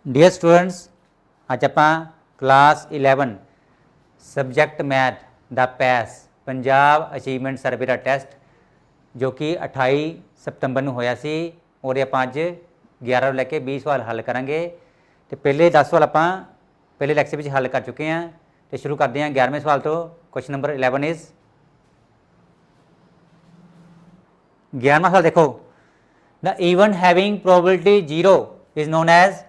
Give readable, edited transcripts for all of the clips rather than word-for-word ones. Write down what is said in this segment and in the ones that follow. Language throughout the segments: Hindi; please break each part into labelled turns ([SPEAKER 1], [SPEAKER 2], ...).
[SPEAKER 1] डियर स्टूडेंट्स, अज आप क्लास 11 सबजैक्ट मैथ दा पैस पंजाब अचीवमेंट सर्वे का टैसट जो कि 28 सितंबर को होया सी और आप अज 11 लैके 20 सवाल हल करांगे। तो पहले 10 सवाल आप पहले लैक्चर में हल कर चुके हैं। तो शुरू करते हैं 11वें सवाल तो। क्वेश्चन नंबर 11 इज़ 11वां सवाल देखो, the event having probability 0 is known as.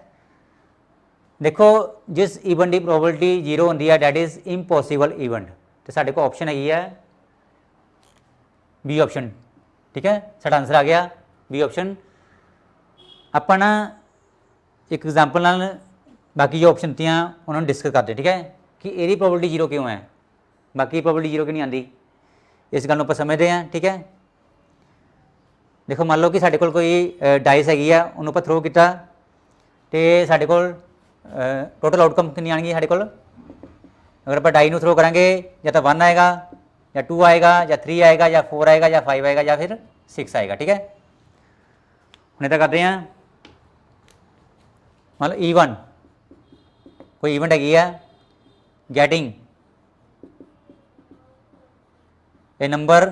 [SPEAKER 1] देखो जिस ईवेंट की प्रोबेबिलिटी 0 होंगी है डैट इज़ इंपॉसिबल ईवेंट। तो साढ़े को ऑप्शन हैगी है बी ऑप्शन। ठीक है, साਡਾ आंसर आ गया बी ऑप्शन। ਆਪਾਂ ना एक एग्जाम्पल नाल बाकी जो ऑप्शन दियाँ उन्होंने डिस्कस करते। ठीक है कि यदी प्रोबेबिलिटी 0 क्यों है, बाकी प्रोबेबिलिटी 0 क्यों नहीं आती, इस गल आप समझते हैं। ठीक है, देखो मान लो कि साढ़े कोल कोई डाइस हैगी है, उन्होंने आप थ्रो किया तो साढ़े कोल टोटल आउटकम कितनी आएगी साढ़े कोल। अगर आप डाई थ्रो करांगे या तो 1 आएगा या 2 आएगा या 3 आएगा या 4 आएगा या 5 आएगा या फिर 6 आएगा। ठीक है, हम इतना करते हैं। मान लो E1 कोई इवेंट हैगी है गेटिंग ए नंबर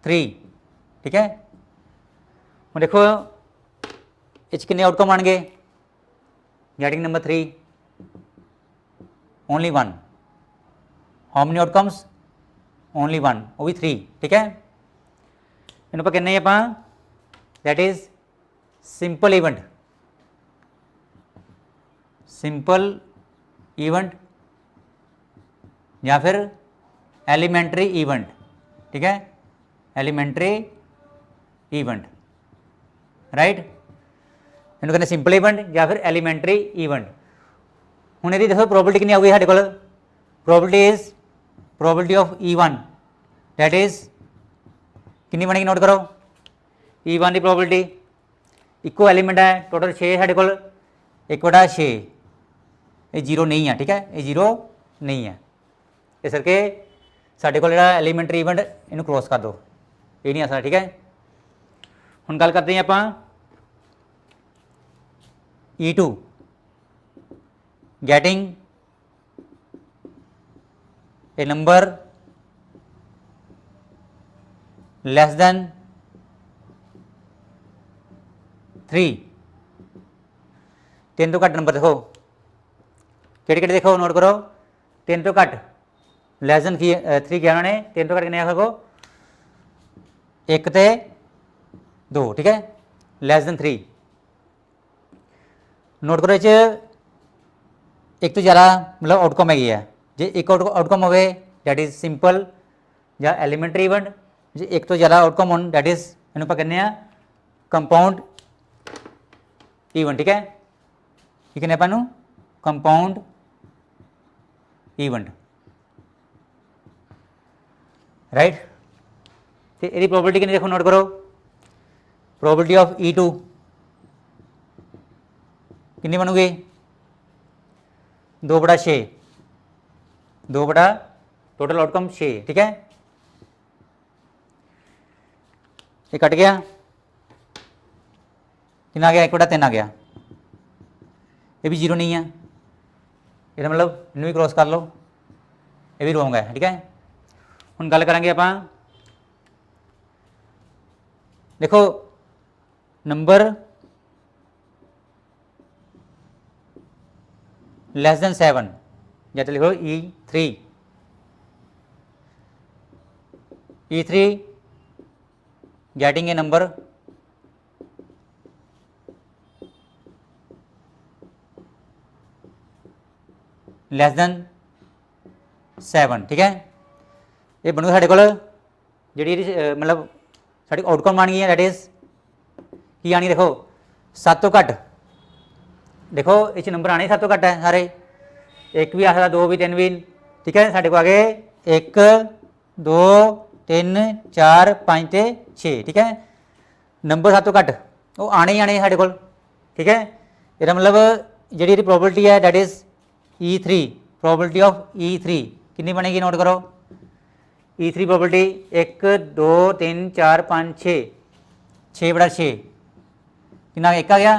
[SPEAKER 1] 3। ठीक है, हम देखो इस कितने आउटकम आएंगे, getting number 3 only 1। How many outcomes, only 1, वो भी 3। ठीक है, इन्हों पर कहने आप that is simple event, simple event या फिर एलिमेंट्री इवेंट। ठीक है, एलिमेंट्री इवेंट, राइट। इन्होंने कहते सिंपल इवेंट या फिर एलीमेंट्री इवेंट। हूँ यदि देखो प्रोबेबिलिटी कितनी आऊगी साढ़े को, probability is probability of E1 that is कितनी बनेगी, नोट करो। E1 की प्रोबेबिलिटी इको एलीमेंट है, टोटल 6 साढ़े को, 1/6, ये 0 नहीं है। ठीक है, ये 0 नहीं है, इस करके साढ़े को एलीमेंट्री इवेंट इन्हू क्रॉस कर दो, ये नहीं आ सकता। ठीक है, हम गल करते हैं आप E2 getting a number less than 3। 3 तो घट नंबर देखो केड़े केड़े, देखो नोट करो। 3 तो घट लेस देन 3 किया उन्होंने, 3 तो घट कितने देखो 1 ते 2। ठीक है, लेस देन 3 नोट करो। एक तो ज़्यादा मतलब आउटकम हैगी है, जो एक आउटकम हो डैट इज़ सिंपल या एलीमेंट्री इवेंट, जो एक तो ज़्यादा आउटकम हो डैट इज़ इन्हों आप कहने कंपाउंड इवेंट। ठीक है, ठीक है, अपन कंपाउंड इवेंट, राइट। तो यदि प्रोबेबिलिटी कितनी देखो नोट करो, प्रोबेबिलिटी ऑफ E2 कितनी बनूगी 2/6, 2 बटा टोटल आउटकम 6। ठीक है, ये कट गया, कितना आ गया 1/3 आ गया, ये भी 0 नहीं है, ये मतलब इन्हें भी क्रॉस कर लो, ये भी रोंग है। ठीक है, हम गल करेंगे आप देखो नंबर लेस देन 7 या तो लिखो E3 getting a number less than 7। ठीक है, ये बनूगा साढ़े को जी मतलब साड़ी आउटकम आनी है डैट इज़ की आनी, देखो 7 तो घट, देखो इस नंबर आने 7 तो घट है सारे, 1 भी आ सकता, 2 भी, 3 भी। ठीक है, साढ़े को आ गए 1 2 3 4 5 ते 6। ठीक है, नंबर 7 तो घट वो आने ही आने साढ़े को। ठीक है, ये मतलब जी प्रोबेबिलिटी है that is E3, probability of E3 कितनी बनेगी, नोट करो। E3 प्रोबेबिलिटी 1 2 3 4 5 6, 6/6, ਕਿੰਨਾ ਇੱਕ ਆ ਗਿਆ,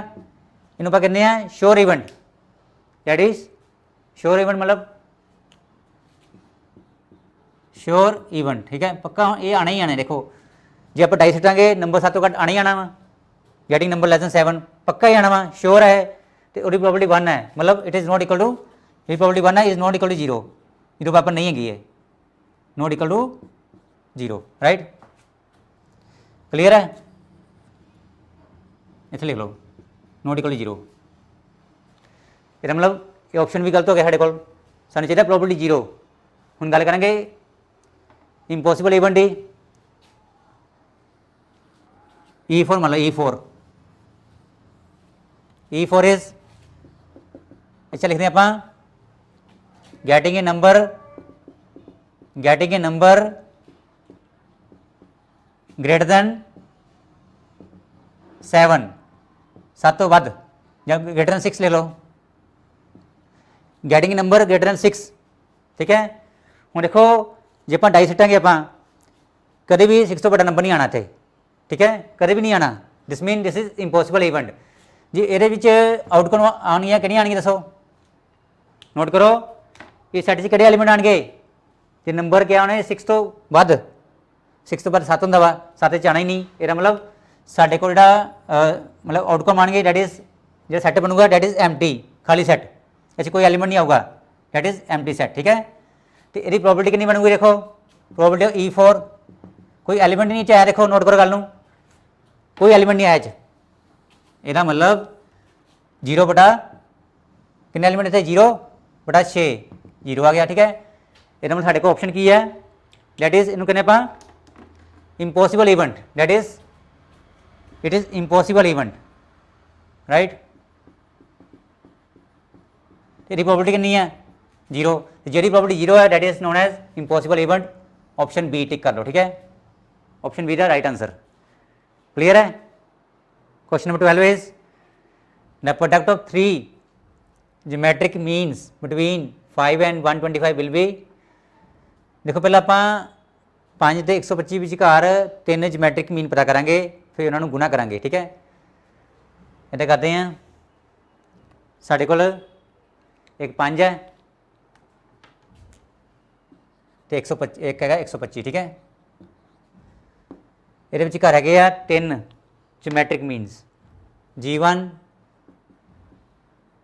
[SPEAKER 1] ਇਹਨੂੰ ਆਪਾਂ ਕਹਿੰਦੇ ਆ sure event, that is sure event ਮਤਲਬ ਸ਼ੋਰ ਇਵੈਂਟ। ਠੀਕ ਹੈ, ਪੱਕਾ ਇਹ ਆਣਾ ਹੀ ਆਣਾ। ਦੇਖੋ ਜੇ ਆਪਾਂ ਡਾਈ ਸੁੱਟਾਂਗੇ ਨੰਬਰ 7 ਤੋਂ ਘੱਟ ਆਣਾ ਹੀ ਆਣਾ ਵਾ, ਗੈਟਿੰਗ ਨੰਬਰ ਲੈਸ ਦੈਨ 7 ਪੱਕਾ ਹੀ ਆਣਾ ਵਾ, ਸ਼ੋਰ ਹੈ, ਤੇ ਉਹਦੀ ਪ੍ਰੋਬਿਲਿਟੀ 1 ਹੈ, ਮਤਲਬ it is not equal to, ਇਹ ਪ੍ਰੋਬਿਲਿਟੀ 1 ਹੈ, ਇਜ਼ ਨੋਟ ਇਕੁਅਲ ਟੂ 0, ਇਹਦੇ ਪਾਪਾ ਨਹੀਂ ਹੈਗੀ ਹੈ, not equal to 0, right. Clear है, इतने लिख लो नॉट इक्वल टू 0। ਇਹਦਾ मतलब ये ऑप्शन भी गलत हो गया ਸਾਡੇ ਕੋਲ, ਸਾਨੂੰ ਚਾਹੀਦਾ ਪ੍ਰੋਬਿਲਿਟੀ 0। ਹੁਣ ਗੱਲ ਕਰਾਂਗੇ ਇੰਪੋਸੀਬਲ ਇਵੈਂਟ ਦੀ। E4 मतलब E4 इज, अच्छा लिखते हैं आप getting a number greater than 7, 7 तो ਵੱਧ ਜਾਂ ग्रेटर दैन 6 ले लो, getting a number greater than 6। ठीक है, ਹੁਣ देखो ਜੇ ਆਪਾਂ ਡਾਈ ਸਿੱਟਾਂਗੇ ਆਪਾਂ ਕਦੇ ਵੀ 6 ਤੋਂ ਵੱਡਾ ਨੰਬਰ ਨਹੀਂ ਆਣਾ ਇੱਥੇ। ਠੀਕ ਹੈ, ਕਦੇ ਵੀ ਨਹੀਂ ਆਣਾ, ਦਿਸ ਮੀਨ ਦਿਸ ਇਜ਼ ਇੰਪੋਸੀਬਲ ਇਵੈਂਟ। ਜੀ ਇਹਦੇ ਵਿੱਚ ਆਊਟਕਮ ਆਉਣਗੀਆਂ ਕਿਹੜੀਆਂ ਆਉਣਗੀਆਂ ਦੱਸੋ, ਨੋਟ ਕਰੋ। ਇਹ ਸੈਟ 'ਚ ਕਿਹੜੇ ਐਲੀਮੈਂਟ ਆਉਣਗੇ, ਤੇ ਨੰਬਰ ਕਿਆ ਆਉਣੇ 6 ਤੋਂ ਵੱਧ, 6 ਤੋਂ ਵੱਧ 7 ਹੁੰਦਾ ਵਾ, 7 'ਚ ਆਉਣਾ ਹੀ ਨਹੀਂ। ਇਹਦਾ ਮਤਲਬ ਸਾਡੇ ਕੋਲ ਜਿਹੜਾ ਮਤਲਬ ਆਊਟਕਮ ਆਉਣਗੇ ਡੈਟ ਇਜ਼ ਜਿਹੜਾ ਸੈੱਟ ਬਣੂਗਾ ਡੈਟ ਇਜ਼ ਐਮਟੀ, ਖਾਲੀ ਸੈੱਟ, ਇਹ 'ਚ ਕੋਈ ਐਲੀਮੈਂਟ ਨਹੀਂ ਆਊਗਾ, ਡੈਟ ਇਜ਼ ਐਮਟੀ ਸੈੱਟ। ਠੀਕ ਹੈ, ਤੇ ਇਹਦੀ ਪ੍ਰੋਬਿਲਿਟੀ ਕਿੰਨੀ ਬਣੂਗੀ, ਦੇਖੋ ਪ੍ਰੋਬਿਲਿਟੀ E4, ਕੋਈ ਐਲੀਮੈਂਟ ਨਹੀਂ ਚਾਹਿਆ, ਦੇਖੋ ਨੋਟ ਕਰੋ ਗੱਲ ਨੂੰ, ਕੋਈ ਐਲੀਮੈਂਟ ਨਹੀਂ ਆਇਆ 'ਚ, ਇਹਦਾ ਮਤਲਬ 0 ਬਟਾ ਕਿੰਨੇ ਐਲੀਮੈਂਟ ਇੱਥੇ 0 ਬਟਾ 6, 0 ਆ ਗਿਆ। ਠੀਕ ਹੈ, ਇਹਦਾ ਮਤਲਬ ਸਾਡੇ ਕੋਲ ਆਪਸ਼ਨ ਕੀ ਹੈ, ਡੈਟ ਇਜ਼ ਇਹਨੂੰ ਕਹਿੰਦੇ ਆਪਾਂ impossible event, that is it is impossible event, right. ਇਹਦੀ ਪ੍ਰੋਬਿਲਿਟੀ ਕਿੰਨੀ ਹੈ 0, ਤੇ ਜਿਹੜੀ ਪ੍ਰੋਬਿਲਿਟੀ 0 ਹੈ that is known as impossible event. Option B tick ਕਰ ਲਓ। ठीक है, option B the right answer. Clear है। Question number 12 is the product of 3 geometric means between 5 and 125 will be. देखो पहले आप 5 ਤੇ 125 ਵਿਚਕਾਰ 3 ਜਿਓਮੈਟ੍ਰਿਕ ਮੀਨ ਪਤਾ ਕਰਾਂਗੇ, ਫਿਰ ਉਹਨਾਂ ਨੂੰ ਗੁਣਾ ਕਰਾਂਗੇ। ਠੀਕ ਹੈ, ਇੱਦਾਂ ਕਰਦੇ ਹਾਂ। ਸਾਡੇ ਕੋਲ ਇੱਕ 5 ਹੈ ਤੇ 125 ਇੱਕ ਹੈਗਾ 125। ਠੀਕ ਹੈ, ਇਹਦੇ ਵਿੱਚ ਘਰ ਹੈਗੇ ਆ 3 ਜਿਓਮੈਟ੍ਰਿਕ ਮੀਨਸ G1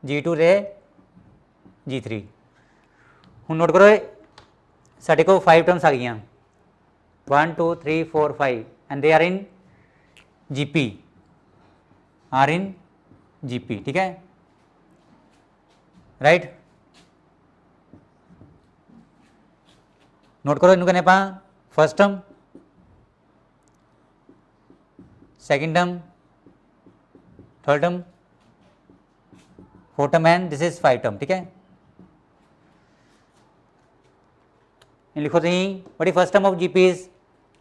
[SPEAKER 1] G2 ਤੇ G3। ਹੁਣ ਨੋਟ ਕਰੋ ਸਾਡੇ ਕੋਲ 5 ਟਰਮਸ ਆ ਗਈਆਂ 1 2 3 4 5 and they are in GP, are in GP। ठीक है, राइट। नोट करो इनू कहने ਆਪਾਂ first term, second term, third term, fourth term and this is 5 term. ठीक है, लिखो तुम what first term of GP इज,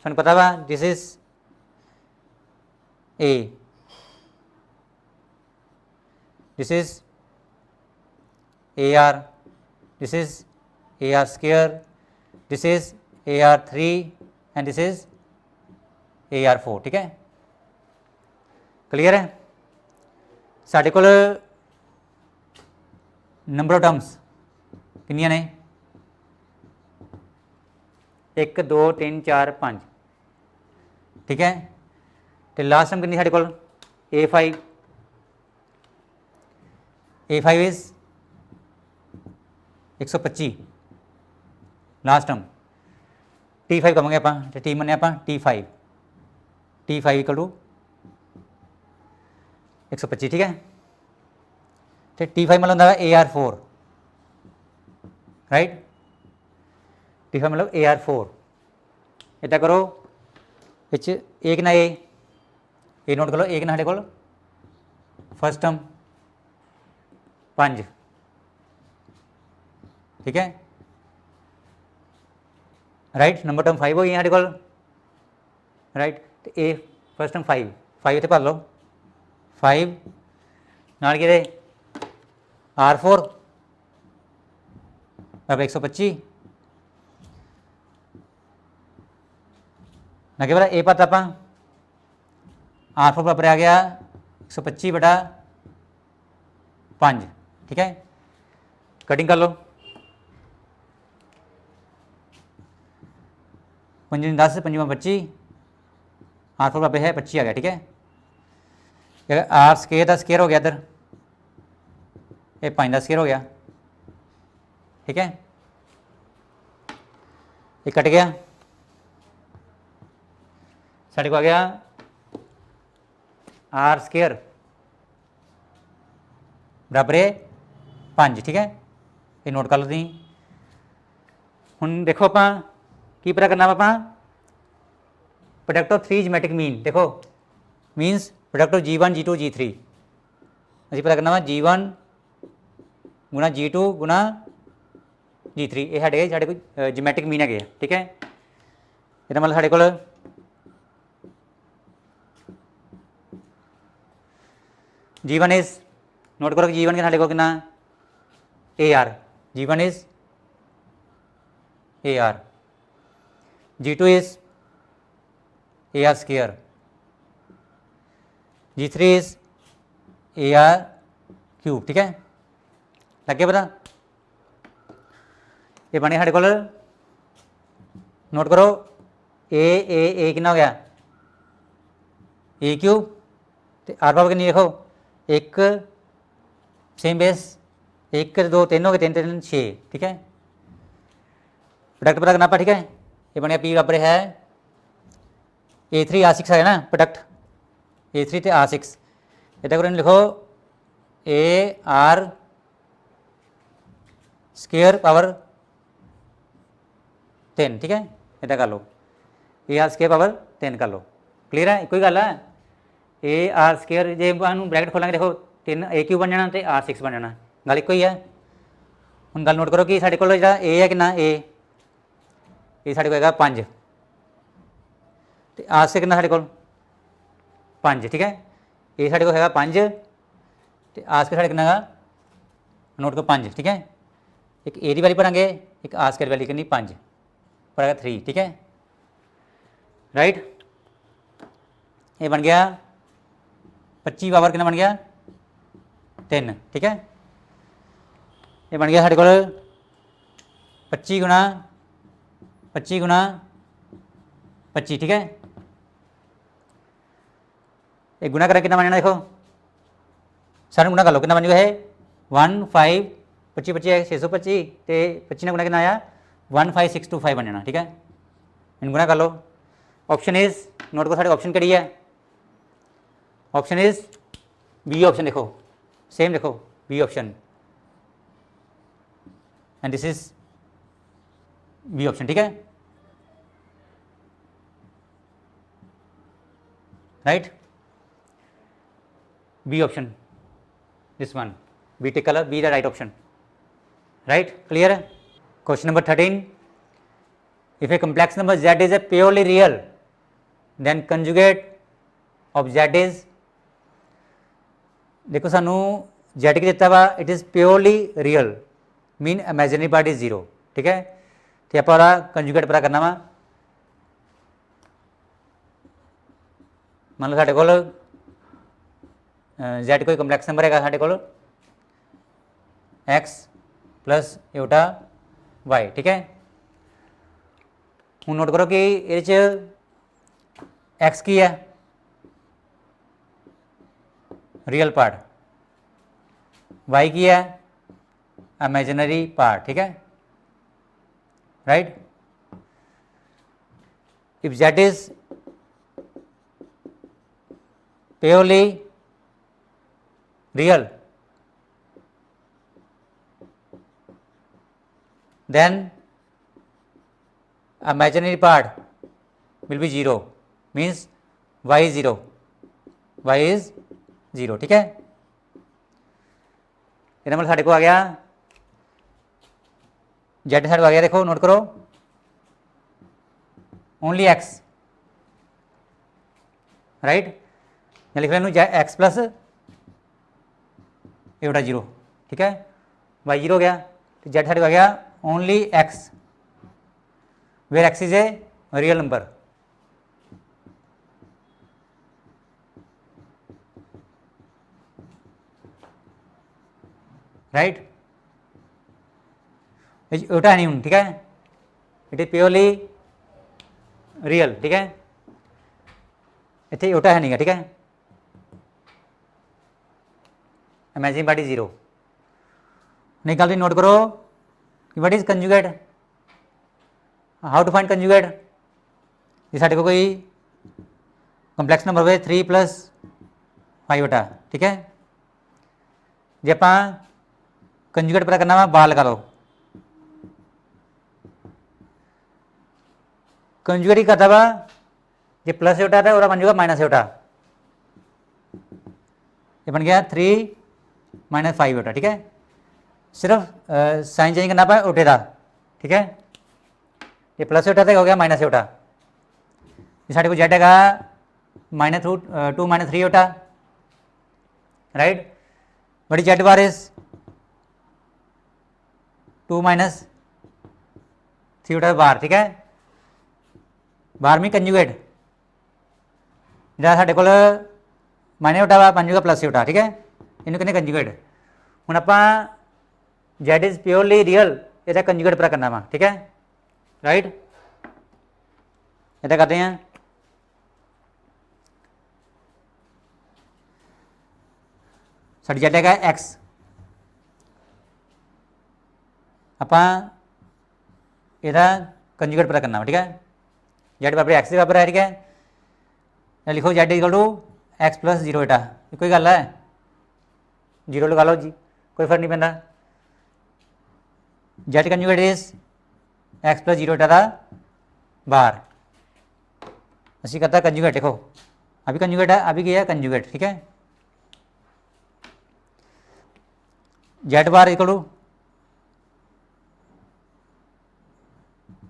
[SPEAKER 1] थानू पता वा this is A, this is AR, this is AR square, this is AR3 and this is AR4। ठीक है, क्लियर है। साढ़े कोल नंबर ऑफ टर्म्स कितनियां ने 1 2 3 4 5। ठीक है, तो लास्ट टर्म कितनी साढ़े कोल A5, A5 is 125 last term. T5 कहेंगे आप, T मने आप T5 इक्वल टू 125। ठीक है, तो T5 मतलब होता है AR4, राइट। T5 मतलब AR4। इतना करो एक ना ए नोट कर लो, एक ना साढ़े कोल फर्स्ट टर्म 5। ठीक है, राइट। नंबर टर्म 5 हो गई साढ़े कोल, राइट। तो ए फर्स्ट टर्म 5 इतने भर लो 5 नाल कि R4 अब 125 ना के बाद ए पता आप R4 बराबर आ गया 125/5, ठीक है। कटिंग कर लो, 5 10 5 25, R4 बराबर है 25 आ गया, ठीक है। आर स्केयर का स्केयर हो गया इधर, ये 5 का स्केयर हो गया, ठीक है। ये कट गया, साढ़े को आ गया आर स्केयर बराबर है 5, ठीक है। ये नोट कर लो तुम। हुण देखो आप की पता करना आप प्रोडक्ट ऑफ 3 जियोमेट्रिक मीन, देखो मीनस product of G1 G2 G3 अभी पता करना वा G1 गुणा G2 गुणा G3, ये साढ़े कोई जियोमेट्रिक मीन है, ठीक है। ये मतलब साढ़े को G1 इज, नोट करो G1 के साढ़े को कितना AR, G1 is AR, G2 is AR square, G3 is AR cube, ठीक है। लग गया पता। ये बने साढ़े को, नोट करो ए कितना हो गया A क्यूब, तो आर पावर कितनी देखो 1 सेम बेस 1 2 3 हो गए 3 3 6, ठीक है। प्रोडक्ट पता करना, ठीक है। ये बने P बराबर है A3 R6 है ना, प्रोडक्ट A3 तो R6, इतना करो लिखो AR स्केयर पावर 10, ठीक है। इतना कर लो AR स्केयर पावर 10 कर लो, क्लीयर है। कोई गल है AR स्केयर जे ब्रैकेट खोलेंगे देखो 3 A क्यूब बन जाना तो R6 बन जाना, गल एक ही है। हम गल नोट करो कि साढ़े को जो A है कि ए साढ़े को है 5, तो R से कितना साढ़े को 5, ठीक है। ए साढ़े को है 5, तो R स्केयर साढ़े कितना नोट करो 5, ठीक है। एक ए की वैल्यू पढ़ांगे, एक R स्केयर वैल्यू कितनी 5 पढ़ेगा 3, ठीक है, राइट। ये बन गया 25 पावर कितना बन गया 3, ठीक है। ये बन गया साढ़े को 25 गुणा 25, ठीक है। एक गुणा करें कितना बन जाना देखो, सारे गुणा कर लो कितना बन गया है 1 5 25 25 है 625, तो 25 ने गुणा कितना आया 15625 बन जाना, ठीक है। इन गुणा कर लो। ऑप्शन इज, नोट को साढ़े ऑप्शन करी है, ऑप्शन इज बी ऑप्शन, देखो सेम देखो B option and this is B option, ठीक है, right. B option, this one B tick colour, B the right option, right, clear है। Question number 13, if a complex number z is a purely real then conjugate of z is, देखो सानू z की दिता वा it is purely real mean imaginary part is 0, ठीक है। तो आप कंजुगेट पता करना वा, मान लो साढ़े को z कोई कंप्लैक्स नंबर है साढ़े को x प्लस एटा y, ठीक है। हूँ नोट करो कि ये x की है रियल पार्ट, y की है इमेजिनरी पार्ट, ठीक है, right. If z is purely real then imaginary part will be 0 means y is 0, y is 0, ठीक है। ये नंबर साढ़े को आ गया z साढ़े को आ गया, देखो नोट करो ओनली x, राइट। मैं लिख रहा हूँ x प्लस एटा 0, ठीक है, y 0 हो गया, तो z साढ़े को आ गया only x where x is a real number, right, इटा है नहीं हूँ, ठीक है, इट इज प्योरली रियल, ठीक है, इतने इटा है नहीं है, ठीक है, इमेजिन पार्टी जीरो। नहीं गल नोट करो कि what is conjugate, how to find conjugate. ये साढ़े को कोई कंपलैक्स नंबर हो 3 + 5 बटा, ठीक है, जे आप कंजुगेट पता करना वा बार लगा लो, कंजुगेट ही करता वा जे प्लस योटा था और बन जाएगा माइनस योटा, ये बन गया 3 - 5 योटा, ठीक है, सिर्फ साइन चेंज करना पाए उठे था, ठीक है, ये प्लस योटा था हो गया माइनस योटा, ये साढ़े को जेड है -2 - 3 योटा, राइट, बड़ी जेड बार इज 2 - 3 योटा बार, ठीक है, बार में कंजुगेट जो साढ़े को माइनस योटा वा बन जाएगा प्लस योटा, ठीक है, इन्हें कहने कंजुगेट। हुण आपां जेड इज प्योरली रियल यदा कंजुगेट पता करना वा, ठीक है, राइट, इदा करते हैं, साड़ी जेड है एक्स, आपां इहदा कंजुगेट पता करना वा, ठीक है, जेड बराबर एक्स के बराबर है, ठीक है, लिखो जेड इक्वल टू एक्स + 0 बेटा, कोई गल है, जीरो लगा लो जी, कोई फर्क नहीं पैंदा, जेड कंजुगेट इज एक्स + 0 बेटा का बार, असी करता कंजुगेट, देखो अभी कंजुगेट है, अभी क्या है कंजुगेट, ठीक है, जेड बार इक्वल टू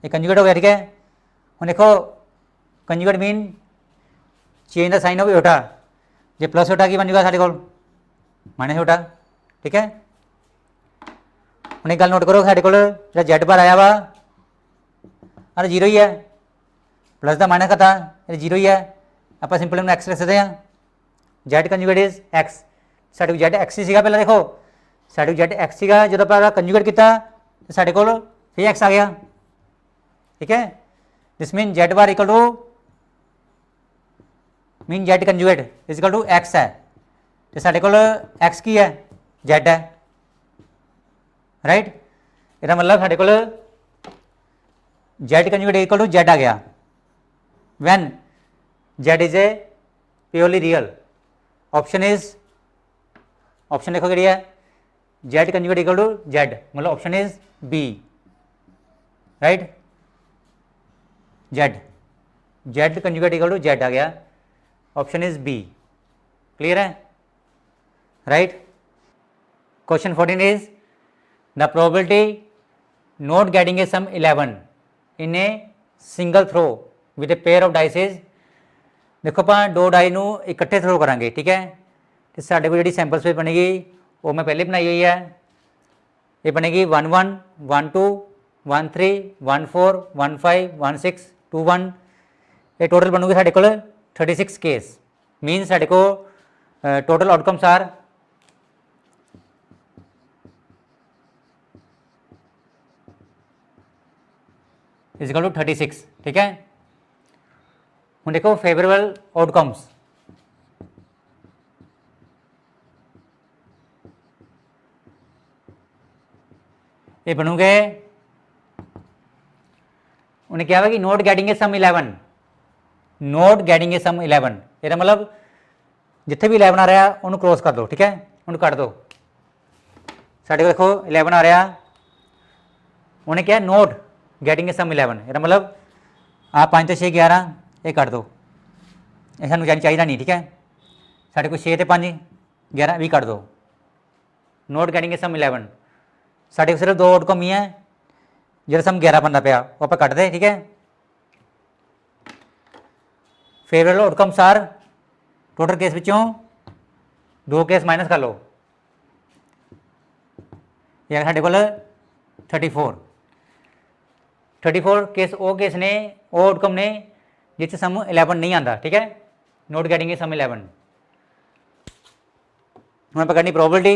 [SPEAKER 1] एक कंजुगेट हो गया, ठीक है, हम देखो conjugate mean change the sign of iota, जे प्लस योटा की बन जाएगा साढ़े को माइनस योटा, ठीक है, हम एक गल नोट करो साढ़े को जो जेड बार आया वा अरे जीरो ही है, प्लस का माइनस का था ये जीरो ही है, आप सिंपल में एक्स लिख सकते हैं, जेड कंजुगेट इज एक्स, साढ़े को जेड एक्स ही सीगा पहले, देखो साढ़े को जेड एक्स सीगा जो आप कंजुगेट किया तो साढ़े को फिर एक्स आ गया, ठीक है, this mean Z bar equal to mean Z conjugate is equal to X है, तो साढ़े को एक्स की है जेड है, राइट, इसका मतलब साढ़े को z conjugate equal to z आ गया when z is a purely real, option देखो कि है z conjugate equal to z, मतलब option is B, right, z conjugate equal to z आ गया, ऑप्शन इज बी, क्लियर है, right. Question 14 is the probability not getting a sum 11 in a single throw with a pair of dice is, देखो आप दो डाई नू इकट्ठे थ्रो करांगे, ठीक है, तो साढ़े को जी सैंपल स्पेस बनेगी वो मैं पहले बनाई हुई है, ये बनेगी 1 1 1 2 1 3 1 4 1 5 1 6 2 1, ये टोटल बनूगी साढ़े को 36 केस, मीन साढ़े को total outcomes are is equal to 36, ठीक है, हम देखो फेवरेबल आउटकम्स, ये बनूंगे, उन्हें क्या हुआ कि not getting a sum 11, not getting a sum 11, ये मतलब जिथे भी 11 आ रहा उन्होंने क्रॉस कर दो, ठीक है, उन्हें कट दो, साढ़े को देखो 11 आ रहा, उन्हें क्या नोट गेटिंग ए सम 11, ये मतलब आप 5 तो 6 11 ये कट दो, ये सानू चाहिए नहीं, ठीक है, साढ़े को 6 तो 5 11 भी कट दो, नोट गेटिंग ए सम 11, साढ़े को सिर्फ दो आउटकम ही है जो सम 11 बनता पाया वो आप कट दे, ठीक है, favourable outcomes are total case विचों 2 केस माइनस कर लो, ये साढ़े को 34 केस वो केस ने वो आउटकम ने जिस सम 11 नहीं आता, ठीक है, नोट गेटिंग सम 11, हमें पकड़नी प्रोबेबिलिटी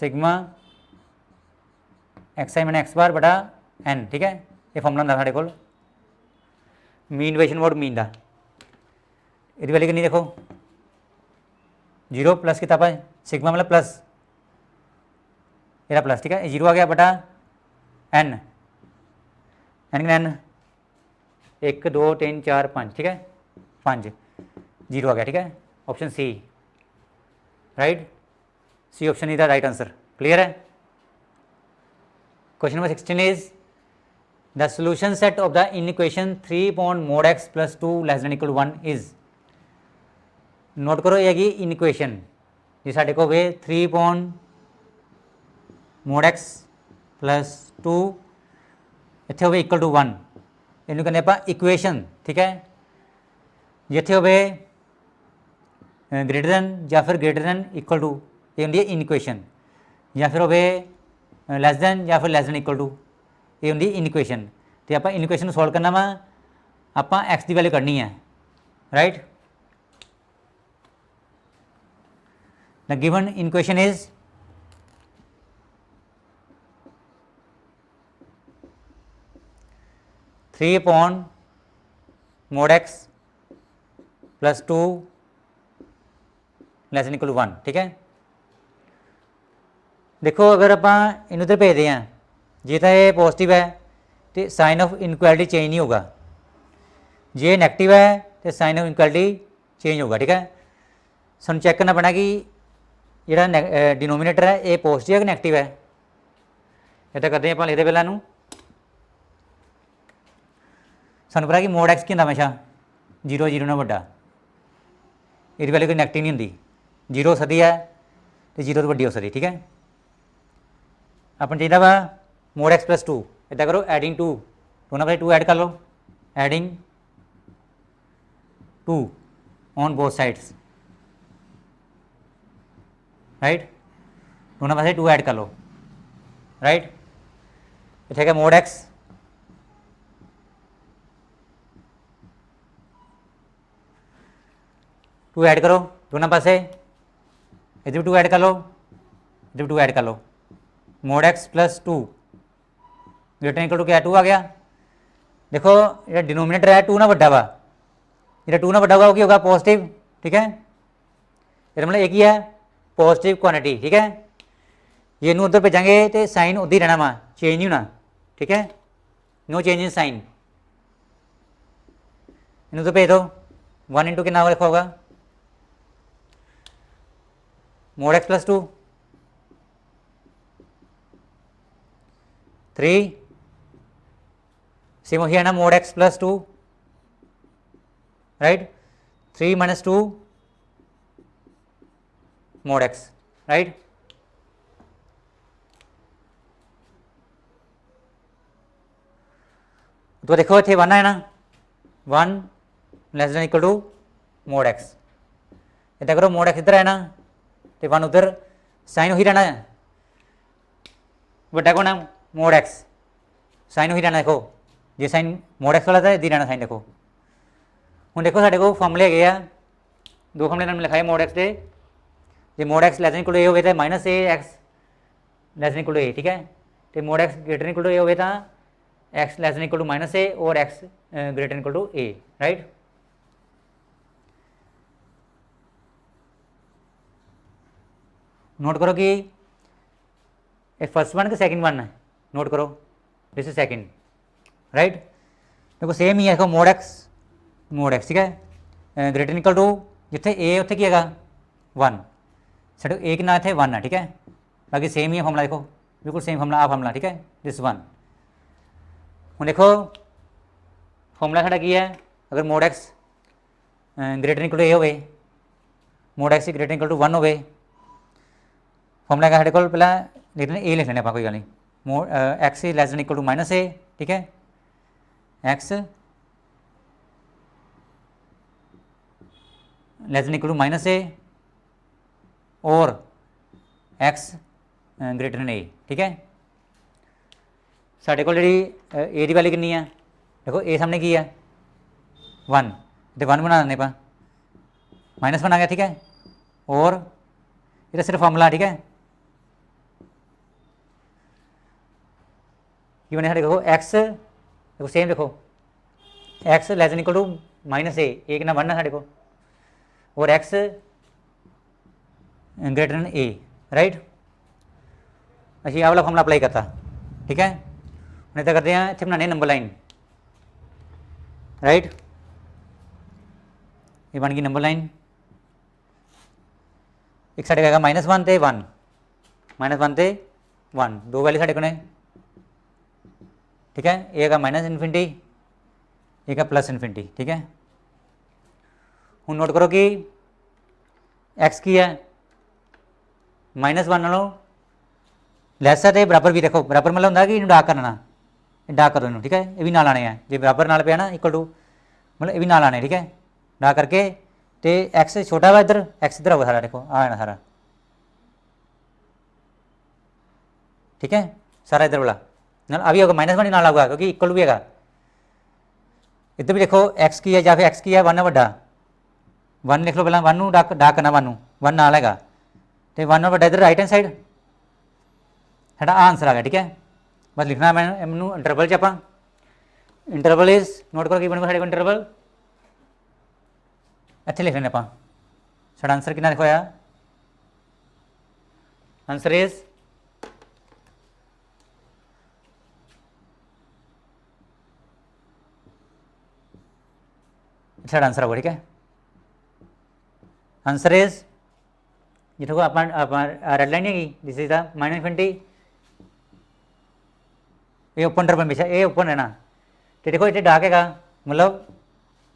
[SPEAKER 1] सिग्मा XI मैंने एक्स बार बटा N, ठीक है। ये फॉर्मूला ਹੁੰਦਾ ਸਾਡੇ ਕੋਲ मीन वेरिएशन मोड मीन का, ये वैल्यू कितनी देखो 0 प्लस कितना पाए सिग्मा मतलब प्लस ये प्लस, ठीक है। 0 आ गया बटा N, N कितना N 1 2 3 4 5, ठीक है 5 0 आ गया, ठीक है। Option C right, C option is the right answer. Clear है। Question number 16 is the solution set of the inequation 3 upon mod x plus 2 less than equal to 1 is. Note करो ये हैगी इनइक्वेशन जी साढ़े को वे 3 upon mod x plus 2 इतने हो इक्वल टू 1, इनू कहने आप इक्वेशन, ठीक है। जिथे हो ग्रेटर दैन या फिर ग्रेटर दैन इक्वल टू ये होंगी इनइक्वेशन, या फिर हो लैस दैन या फिर लैस दैन इक्वल टू ये होंगी इनइक्वेशन। तो आप इनइक्वेशन सॉल्व करना वा आप एक्स की वैल्यू करनी है, right. The given inequation is three upon mod x plus 2 less than equal to 1, ठीक है। देखो अगर आप इन उधर भेजते हैं जे तो ये पॉजिटिव है तो साइन ऑफ इनइक्वालिटी चेंज नहीं होगा, जे नैगेटिव है तो साइन ऑफ इनइक्वालिटी चेंज होगा, ठीक है। सानू चेक करना पैना कि जोड़ा डिनोमीनेटर है ये पॉजिटिव है कि नैगेटिव है। इदा करते हैं आप लिखते पहला सानू पता कि मोड एक्स की होंदा हमेशा 0 0 ना बड़ा, ये वैल्यू कोई नैगेटिव नहीं होंगी, 0 हो सकती है तो 0 तो वड्डी हो सकती, ठीक है। अपन चाहिए वा मोड एक्स प्लस 2, इदा करो एडिंग 2 दोनों पासे 2 ऐड कर लो, adding 2 on both sides, right. दोनों पासे 2 ऐड कर लो, राइट। इतने है मोड एक्स टू ऐड करो दोनों पासे, इधर भी 2 ऐड कर लो, इधर भी 2 ऐड कर लो, mod x plus 2 greater equal to क्या 2 आ गया। देखो ये डिनोमिनेटर है 2 ना बड़ा वा, ये 2 ना बड़ा हुआ होगा पॉजिटिव, ठीक है। ये मतलब एक ही है पॉजिटिव क्वांटिटी, ठीक है। ये नू उधर भेजेंगे तो साइन उधर ही रहना वा, चेंज नहीं होना, ठीक है। नो चेंज इन साइन, इन उधर भेज दो 1 इंटू कितना लिखा होगा मोड एक्स प्लस 2 3 सेम ही है ना mod x plus 2, right. 3 minus 2 mod X, right. तो देखो इतने 1 है ना 1 less than equal to mod X, इतना करो मोड एक्स इधर है ना तो 1 उधर, साइन वही रहना है बड़ा कौन है मोड एक्स, साइन वही रहना। देखो जे साइन मोड एक्स वाला था इधर रहना साइन, देखो हूँ देखो साढ़े को फॉर्मूले है 2 फॉर्मूले हमने लिखाए मोड एक्स के, जो mod x less than equal to a हो तो minus a x less than equal to a, ठीक है। तो mod x greater equal to a हो तो x less than equal to minus a और x greater equal to a, right. Note करो कि ये फर्स्ट वन कि सेकंड वन है, नोट करो दिस इज सेकंड, राइट। देखो सेम ही है, देखो मोड एक्स ठीक है ग्रेटर इक्वल टू जिथे ए उत्थे की है 1 साढ़े ए कितना इतने 1 है, ठीक है। बाकी सेम ही है फॉर्मूला, देखो बिल्कुल सेम फॉर्मूला आ फॉर्मूला, ठीक है दिस 1। हूँ देखो फॉर्मूला साढ़ा की है अगर mod x greater equal to a हो, mod x greater equal to 1 हो, फॉर्मूला का साढ़े को पहला लिख लें ए लिख लेने आप, कोई गल नहीं। Mod x less than equal to minus a, ठीक है। X less than equal to minus a और एक्स ग्रेटर दैन ए, ठीक है। साढ़े को जी ए की वैल्यू कितनी है, देखो ए सामने की है 1 तो 1 बना देने पा -1 आ गया, ठीक है। और ये सिर्फ फॉर्मूला, ठीक है गिवन है देखो एक्स देखो सेम देखो x less than equal to minus a कितना 1 है साढ़े को और x greater than a right. ਅਸੀਂ ਆਹ ਵਾਲਾ ਫਾਰਮੂਲਾ ਅਪਲਾਈ ਕਰਤਾ ਠੀਕ ਹੈ। ਹੁਣ ਇੱਦਾਂ ਕਰਦੇ ਹਾਂ ਇੱਥੇ ਬਣਾਉਂਦੇ ਨੰਬਰ ਲਾਈਨ ਰਾਈਟ। ਇਹ ਬਣ ਗਈ ਨੰਬਰ ਲਾਈਨ ਇੱਕ ਸਾਡੇ ਹੈਗਾ -1 ਤੇ 1 -1 ਤੇ 1 ਦੋ ਵੈल्यू ਸਾਡੇ ਕੋਲ ਨੇ ठीक है। ए का -इन्फिनिटी ए का +इन्फिनिटी ठीक है। हूँ नोट करो कि एक्स की है -1 नालों लैस है तो बराबर भी देखो बराबर मतलब होंगे कि इन्हू डाक करना डाक करो इन्हू ठीक है। ये भी नाल आने हैं जो बराबर नाल पे ना इक्वल टू मतलब ये भी नाल आने ठीक है। डाक करके तो एक्स छोटा वा इधर एक्स इधर होगा सारा देखो आ जाना सारा ठीक है। सारा इधर वाला अभी होगा -1 ही नाल आऊगा क्योंकि इक्वल भी है। इधर भी देखो एक्स की है या फिर एक्स की है 1 है बड़ा 1 लिख लो पहला 1 डाक डाक करना 1 नाल है तो 1 बड़ा इधर राइट हैंड साइड साडा आंसर आ गया ठीक है। बस लिखना मैं इनू इंटरवल च आप इंटरवल इज नोट करो कि बनूगा साढ़े को इंटरवल इत्थे लिख लेने आप साडा आंसर कितना लिखो आया आंसर इज साढ़ा आंसर होगा ठीक है। आंसर इज ये देखो आप रेड लाइन है दिस इज द -इन्फिनिटी ये ओपन इंटरवल हमेशा ये ओपन है ना तो देखो इतने डाक है मतलब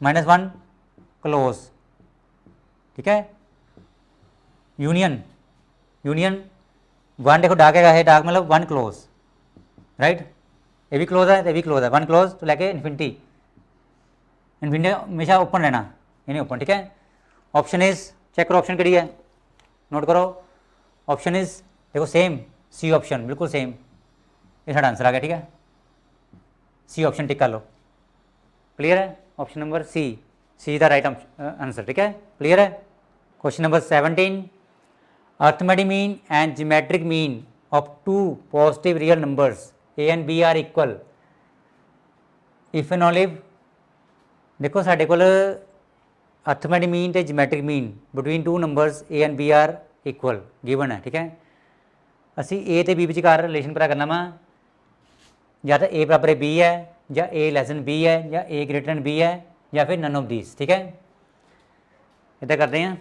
[SPEAKER 1] -1 क्लोज ठीक है। यूनियन यूनियन 1 देखो डाक है डाक मतलब 1 क्लोज राइट। ये भी क्लोज है ये भी क्लोज है 1 क्लोज तो लेके इन्फिनिटी इन्फिनिटी हमेशा ओपन रहना ये नहीं ओपन ठीक है। ऑप्शन इज चेक करो ऑप्शन कड़ी है नोट करो ऑप्शन इज देखो सेम सी ऑप्शन बिल्कुल सेम ये साढ़ा आंसर आ गया ठीक है। सी ऑप्शन टिक कर लो क्लियर है। Option number C the right answer ठीक है क्लियर है। Question number 17 arithmetic mean and geometric mean of 2 positive real numbers a and b are equal if and only देखो साढ़े को अर्थमेटिक मीन तो geometric mean between 2 numbers a and b are equal given है ठीक है। असी ए तो बी विचकार रिलेशन पता करना वा या तो ए बराबर बी है या ए लैस देन बी है या ए ग्रेटर देन बी है या फिर नन ऑफ दीस ठीक है। इतना करते हैं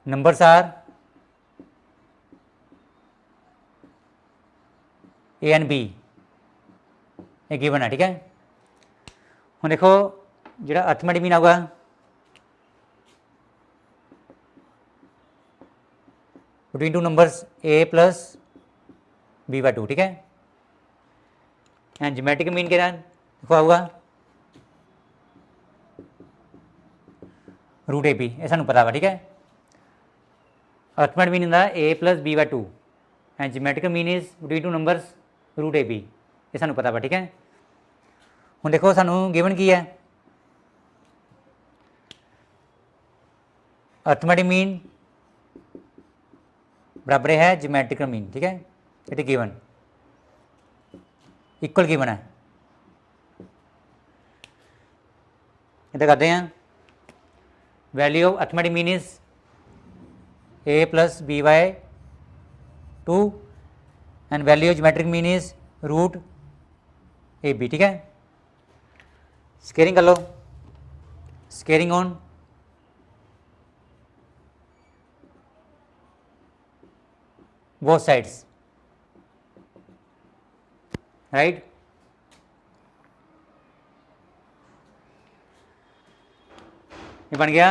[SPEAKER 1] numbers are a and b ये गिवन है ठीक है। हम देखो जो अर्थमेटिक मीन आऊगा between 2 numbers a plus b by 2 ठीक है। एंड ज्योमेट्रिक मीन क्या देखो आऊगा रूट ए बी ये सानू पता वा ठीक है। अर्थमेटिक मीन होंगे a plus b by 2 and geometric mean is between 2 numbers root a b ये सानू पता वा ठीक है। हुण देखो सानू गिवन की है अर्थमेटिक मीन बराबर है ज्योमेट्रिकल मीन ठीक है। इट गिवन इक्वल गिवन है इतना करते हैं value of arithmetic mean is a plus b by 2 and value of geometric mean is root a b ठीक है। स्केयरिंग कर लो squaring on both sides right. ये बन गया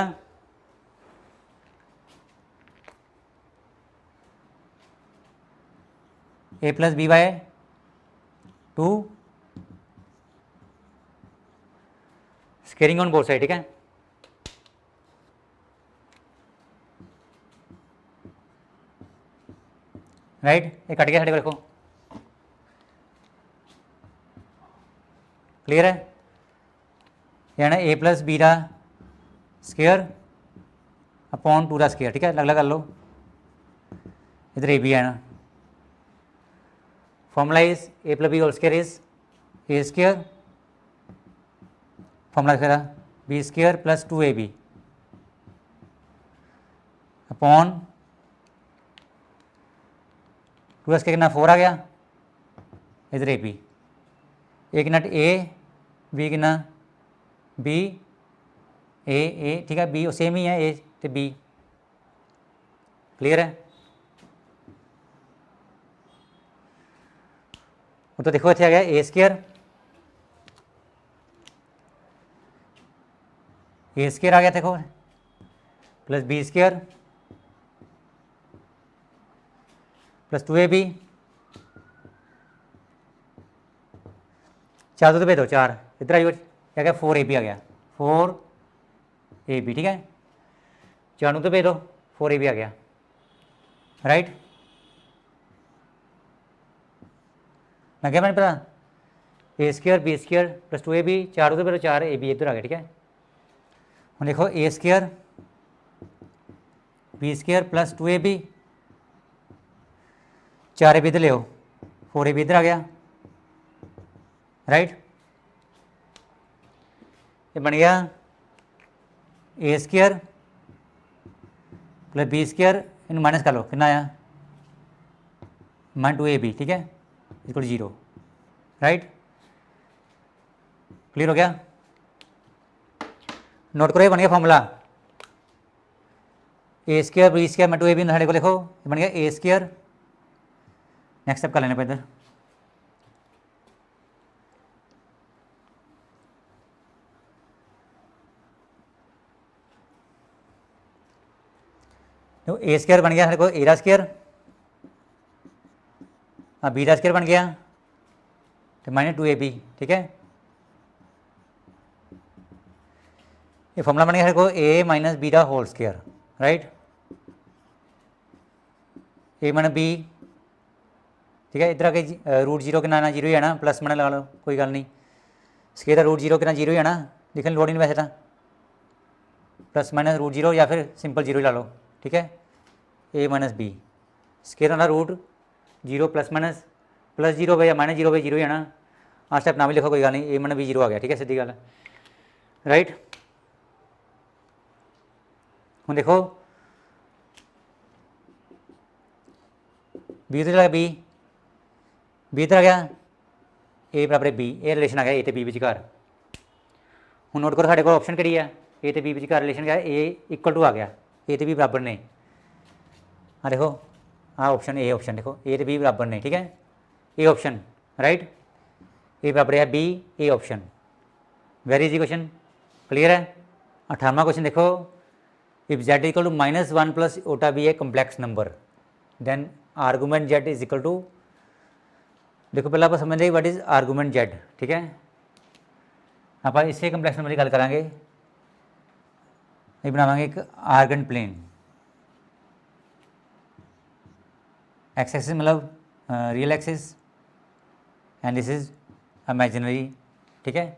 [SPEAKER 1] a plus b by 2 squaring on both side ठीक है। राइट ये कट गया साढ़े को देखो क्लियर है। यानी ए प्लस बी का स्केयर अपॉन 2 का स्केयर ठीक है अलग अलग कर लो इधर ए बी है ना formula is a plus b whole square is a square, formula क्या b square plus 2ab upon 2 के कितना 4 आ गया, इधर ए बी, ए कितना ए, बी कितना बी, ए ठीक है, बी सेम ही है ए तो बी, क्लियर है। तो देखो इतने आ गया ए स्केयर आ गया देखो, plus B square plus 2ab, 4 दो तो भेज दो 4, इधर आई क्या गया 4ab आ गया, 4ab ठीक है, 4 तो भेज दो 4ab आ गया, राइट। मैं क्या मैंने पता a square b square plus 2ab, 4 तो भेजो 4ab इधर आ गया, ठीक है। हम देखो a square b square plus 2ab, 4ab इधर ले आओ, 4ab इधर आ गया, राइट। ये बन गया ए स्केयर प्लस बी स्केयर, इन माइनस कर लो कितना आया -2ab, ठीक है, इक्वल 0, राइट। क्लियर हो गया, नोट करो, ये बन गया फॉर्मूला ए स्केयर बी स्केयर -2ab साढ़े को लिखो, ये बन गया ए स्केयर। नेक्स्ट स्टेप कर लेने पे इधर, तो ए स्केयर बन गया हमारे को एरा स्केयर, अब बीरा स्केयर बन गया तो -2ab, ठीक है। ये फॉर्मूला बन गया हमारे को ए माइनस बीरा होल स्केयर, राइट, ए माइनस बी, ठीक है। इधर आके रूट 0 के ना 0 ही है ना, प्लस मैंने लगा लो कोई गल नहीं, स्केयर रूट 0 के ना 0 ही है ना, लिखने लोड नहीं वैसे था, प्लस माइनस रूट 0 या फिर सिंपल 0 ही ला लो, ठीक है। ए माइनस बी स्केयर ना रूट 0 प्लस माइनस प्लस 0 या -0 0 ही है ना, हाँ स्टेप ना भी लिखो कोई गल नहीं, ए माइनस बी 0 आ गया, ठीक है, सीधी गल है, राइट। हूँ देखो बी इधर आ गया, बी इधर आ गया, ए बराबर बी, ए रिलेशन आ गया ए तो बी विचकार। हूँ नोट करो साढ़े को ऑप्शन कड़ी है ए तो बी विचकार रिलेशन क्या है, ए इक्वल टू आ गया, ए तो बी बराबर ने, हाँ देखो हाँ ऑप्शन ए, ऑप्शन देखो ए तो बी बराबर ने, ठीक है, ए ऑप्शन, राइट, ए बराबर है b, A option, very easy question, clear है। 18वां क्वेश्चन देखो, if z equal to -1 plus iota be a complex number then argument z is equal to, देखो पहले आप समझ रहे व्हाट इज आर्गूमेंट z, ठीक है। आप इससे कम्प्लैक्स नंबर की गल करांगे, ये बनावांगे एक आर्गन प्लेन, एक्स एक्सिस मतलब real axis and this is imaginary, ठीक है,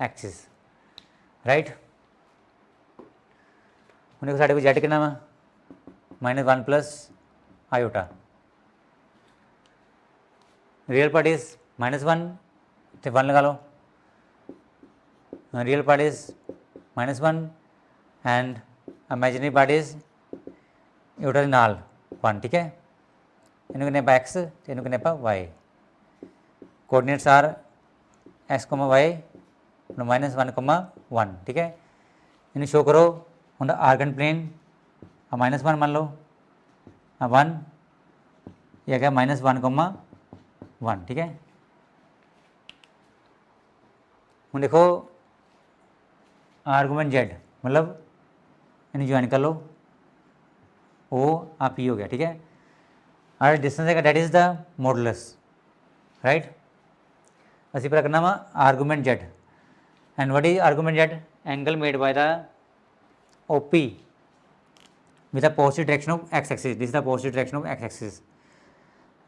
[SPEAKER 1] एक्सिस, राइट। उन्हें को साढ़े को जेड कितना वा -1 plus iota, real part is -1 तो 1 लगा लो, real part is -1 and imaginary part is iota के नाल 1, ठीक है। इन्हों कितने एक्स तो इन्हों कितने y, coordinates are x, y -1, 1, ठीक है। इन्हें शो करो ऑन द आर्गन प्लेन, -1 मान लो, 1 यह क्या -1, 1, ठीक है। हूँ देखो आर्गूमेंट z मतलब इन्हें ज्वाइन कर लो, ओ आप पी हो गया, ठीक है। और डिस्टेंस है that is the modulus, right. असी पर करना वा argument z and what is argument z, angle made by the OP with the positive direction of x axis, this is the positive direction of x axis,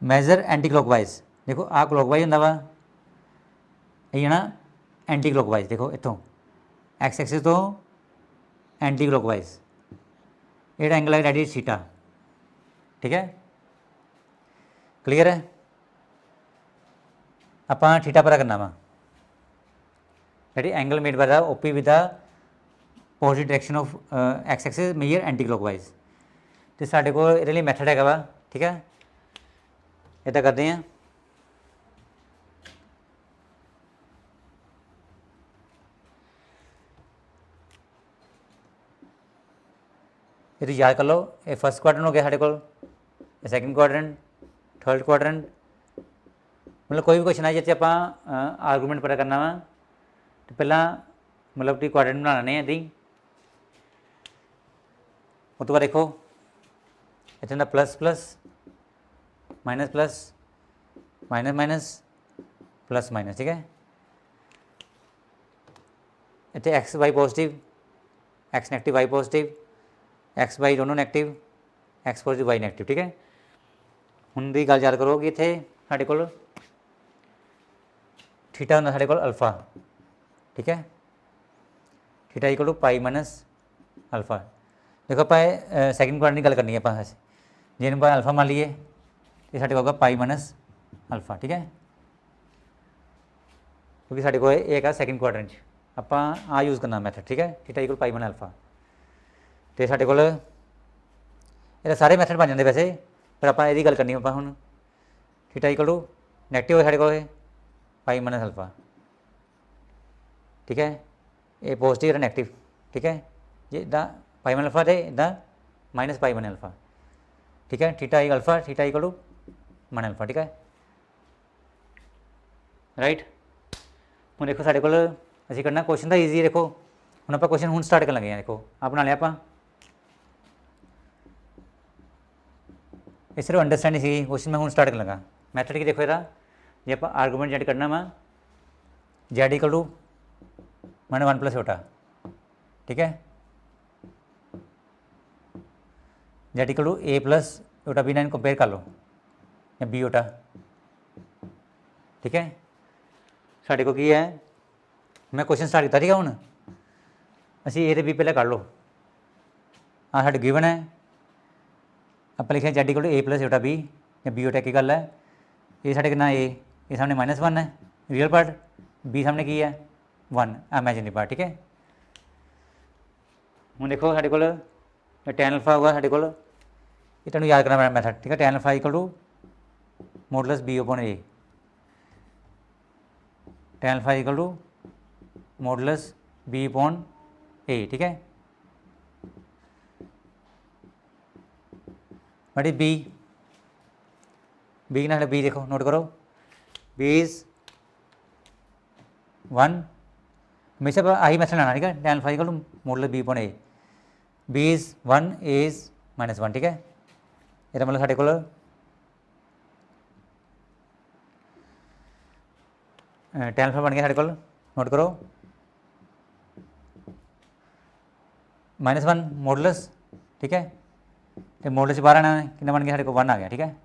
[SPEAKER 1] measure anti clockwise, देखो आ clockwise ਹੁੰਦਾ ਵਾ, ਇਹ ਹੈ ਨਾ एंटी clockwise, देखो इतों x axis तो एंटी clockwise, ये एंगल है डेट इज थीटा, ठीक है, क्लियर है। ਆਪਾਂ ਥੀਟਾ ਪਤਾ ਕਰਨਾ ਵਾ, ਜਿਹੜੀ angle made by the OP with the positive direction of x axis measure anticlockwise. ਤੇ ਸਾਡੇ ਕੋਲ ਇਹਦੇ ਲਈ ਮੈਥਡ ਹੈਗਾ ਵਾ, ਠੀਕ ਹੈ। ਇੱਦਾਂ ਕਰਦੇ ਹਾਂ, ਇਹ ਤੁਸੀਂ ਯਾਦ ਕਰ ਲਓ, ਇਹ ਫਸਟ ਕੁਆਡਰੈਂਟ ਹੋ ਗਿਆ ਸਾਡੇ ਕੋਲ, ਇਹ ਸੈਕਿੰਡ ਕੁਆਡਰੈਂਟ, ਥਰਡ ਕੁਆਡਰੈਂਟ, ਮਤਲਬ ਕੋਈ ਵੀ ਕੁਐਸਚਨ ਹੈ ਜਿੱਥੇ ਆਪਾਂ ਆਰਗੂਮੈਂਟ ਪਤਾ ਕਰਨਾ ਵਾ, ਤੇ ਪਹਿਲਾਂ ਮਤਲਬ ਕਿ ਕੁਆਡਰੈਂਟ ਬਣਾ ਲੈਣੇ ਇੱਦਾਂ ਹੀ। ਉਹ ਤੋਂ ਬਾਅਦ ਦੇਖੋ ਇੱਥੇ ਦਾ plus plus minus plus minus minus plus minus, ਠੀਕ ਹੈ। ਇੱਥੇ x y positive, x negative, y positive, x y ਦੋਨੋਂ negative, x positive y negative, ਠੀਕ ਹੈ। ਹੁਣ ਦੀ ਗੱਲ ਯਾਦ ਕਰੋ ਕਿ ਇੱਥੇ ਸਾਡੇ ਕੋਲ ਥੀਟਾ ਹੁੰਦਾ ਸਾਡੇ ਕੋਲ ਅਲਫਾ, ਠੀਕ ਹੈ। Theta equal to pi minus alpha. ਦੇਖੋ ਆਪਾਂ ਸੈਕਿੰਡ ਕੁਆਡਰੈਂਟ ਦੀ ਗੱਲ ਕਰਨੀ ਹੈ ਆਪਾਂ, ਜੇ ਇਹਨੂੰ ਆਪਾਂ ਅਲਫਾ ਮੰਨ ਲਈਏ ਤੇ ਸਾਡੇ ਕੋਲ ਹੋਗਾ ਪਾਈ ਮਾਈਨਸ ਅਲਫਾ, ਠੀਕ ਹੈ। ਕਿਉਂਕਿ ਸਾਡੇ ਕੋਲ ਇਹ ਹੈਗਾ ਸੈਕਿੰਡ ਕੁਆਡਰੈਂਟ 'ਚ, ਆਪਾਂ ਆ ਯੂਜ਼ ਕਰਨਾ ਮੈਥਡ, ਠੀਕ ਹੈ। ਥੀਟਾ ਇਕੁਅਲ ਪਾਈ ਮਾਈਨਸ ਅਲਫਾ, ਤੇ ਸਾਡੇ ਕੋਲ ਇਹਦਾ ਸਾਰੇ ਮੈਥਡ ਬਣ ਜਾਂਦੇ ਵੈਸੇ, ਪਰ ਆਪਾਂ ਇਹਦੀ ਗੱਲ ਕਰਨੀ ਆਪਾਂ ਹੁਣ। ਥੀਟਾ ਇਕੁਅਲ ਟੂ ਨੈਗੇਟਿਵ ਹੋਇਆ ਸਾਡੇ ਕੋਲ ਇਹ ਪਾਈ ਮਾਈਨਸ ਅਲਫਾ, ਠੀਕ ਹੈ। ਇਹ ਪੋਜ਼ੀਟਿਵ ਹੈ ਨੈਗੇਟਿਵ, ਠੀਕ ਹੈ। ਜੇ ਇੱਦਾਂ ਪਾਈ ਮਾਈਨਸ ਅਲਫਾ ਤੇ ਇੱਦਾਂ ਮਾਈਨਸ ਪਾਈ ਮਾਈਨਸ ਅਲਫਾ, ਠੀਕ ਹੈ। ਥੀਟਾ ਇਕ alpha, theta equal to minus alpha, ਠੀਕ ਹੈ, ਰਾਈਟ। ਹੁਣ ਦੇਖੋ ਸਾਡੇ ਕੋਲ ਅਸੀਂ ਕਰਨਾ ਕੁਐਸਚਨ ਤਾਂ ਈਜ਼ੀ, ਦੇਖੋ ਹੁਣ ਆਪਾਂ ਕੁਐਸਚਨ ਹੁਣ ਸਟਾਰਟ ਕਰਨ ਲੱਗੇ ਹਾਂ। ਦੇਖੋ ਆਹ ਬਣਾ ਲਿਆ ਆਪਾਂ, ਇਹ ਸਿਰਫ ਅੰਡਰਸਟੈਂਡਿੰਗ ਸੀ, ਕੁਐਸਚਨ ਮੈਂ ਹੁਣ ਸਟਾਰਟ ਕਰਨ ਲੱਗਾ। ਮੈਥਡ ਕੀ ਦੇਖੋ ਇਹਦਾ, ਜੇ ਆਪਾਂ ਆਰਗੂਮੈਂਟ ਜੈਡ ਕਰਨਾ ਵਾ, z equal to minus 1 plus ਛੋਟਾ, ठीक है, z equal to a plus iota b, नाइन कंपेयर कर लो या बी ओटा, ठीक है। साढ़े को की है, मैं क्वेश्चन स्टार्ट किया, ठीक है। हुण असी ए ते बी पहले कर लो, हाँ साढ़े गिवन है, आप लिखे z equal to a plus iota b या बी ओटा की गल है। ये साढ़े कितना ए सामने माइनस वन है रियल पार्ट, बी सामने की है वन इमेजिनरी पार्ट, ठीक है। हूँ देखो साढ़े को टैन अल्फा होगा साढ़े को, ये तुहानूं याद करना पैना मैथड, ठीक है। Tan alpha equal to modulus b upon a, tan alpha equal to modulus b upon a, ठीक है। बड़ी बी, बी ना बी देखो नोट करो, बी इज वन, हमेशा आई मैथड लाना, ठीक है। Tan alpha equal to modulus b upon a, b is one, a is minus one, ठीक है। ये मतलब साढ़े को टैन अल्फा बन गया साढ़े को, नोट करो माइनस वन मॉडुलस, ठीक है। तो मॉडुलस से बाहर आना है, कितना बन गया साढ़े को वन आ गया, ठीक है।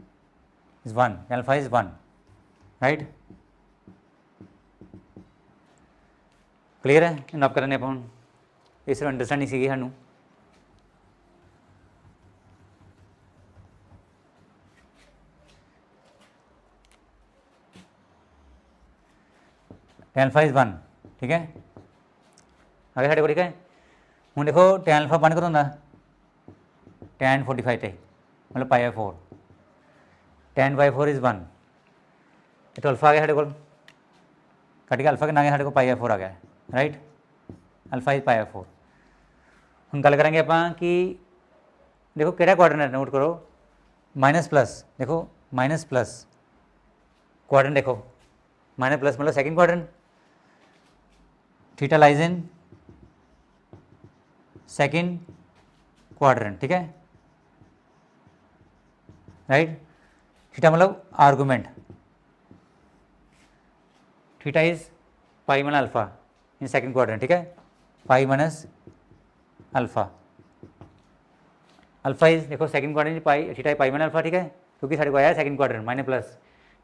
[SPEAKER 1] Is one, tan alpha is one, right. Clear है, इन आप करने अपन ये सिर्फ अंडरस्टैंडिंग सी सानू। टैन अल्फा इज वन, ठीक है, आगे साढ़े को, ठीक है। हूँ देखो टैन अल्फा वन कदों होंदा, टैन 45 ते मतलब pi by 4, tan by 4 is one, तो अल्फा आ गया साढ़े को, कट के अल्फा कितना आ गया साढ़े को पाई बाई 4 आ गया, right. Alpha is pi by 4। हम गल करेंगे आप कि देखो केड़ा क्वाड्रेंट, नोट करो माइनस प्लस, देखो माइनस प्लस क्वाड्रेंट, देखो माइनस प्लस मतलब second quadrant, theta lies in second quadrant, ठीक है, राइट। थीटा मतलब argument, theta is pi minus alpha in second quadrant, ठीक है, पाई माइनस अल्फा, अल्फा इज देखो सेकंड क्वाड्रेंट पाई, थीटा पाई माइनस अल्फा, ठीक है, क्योंकि साढ़े को आया सेकंड क्वाड्रेंट माइनस प्लस,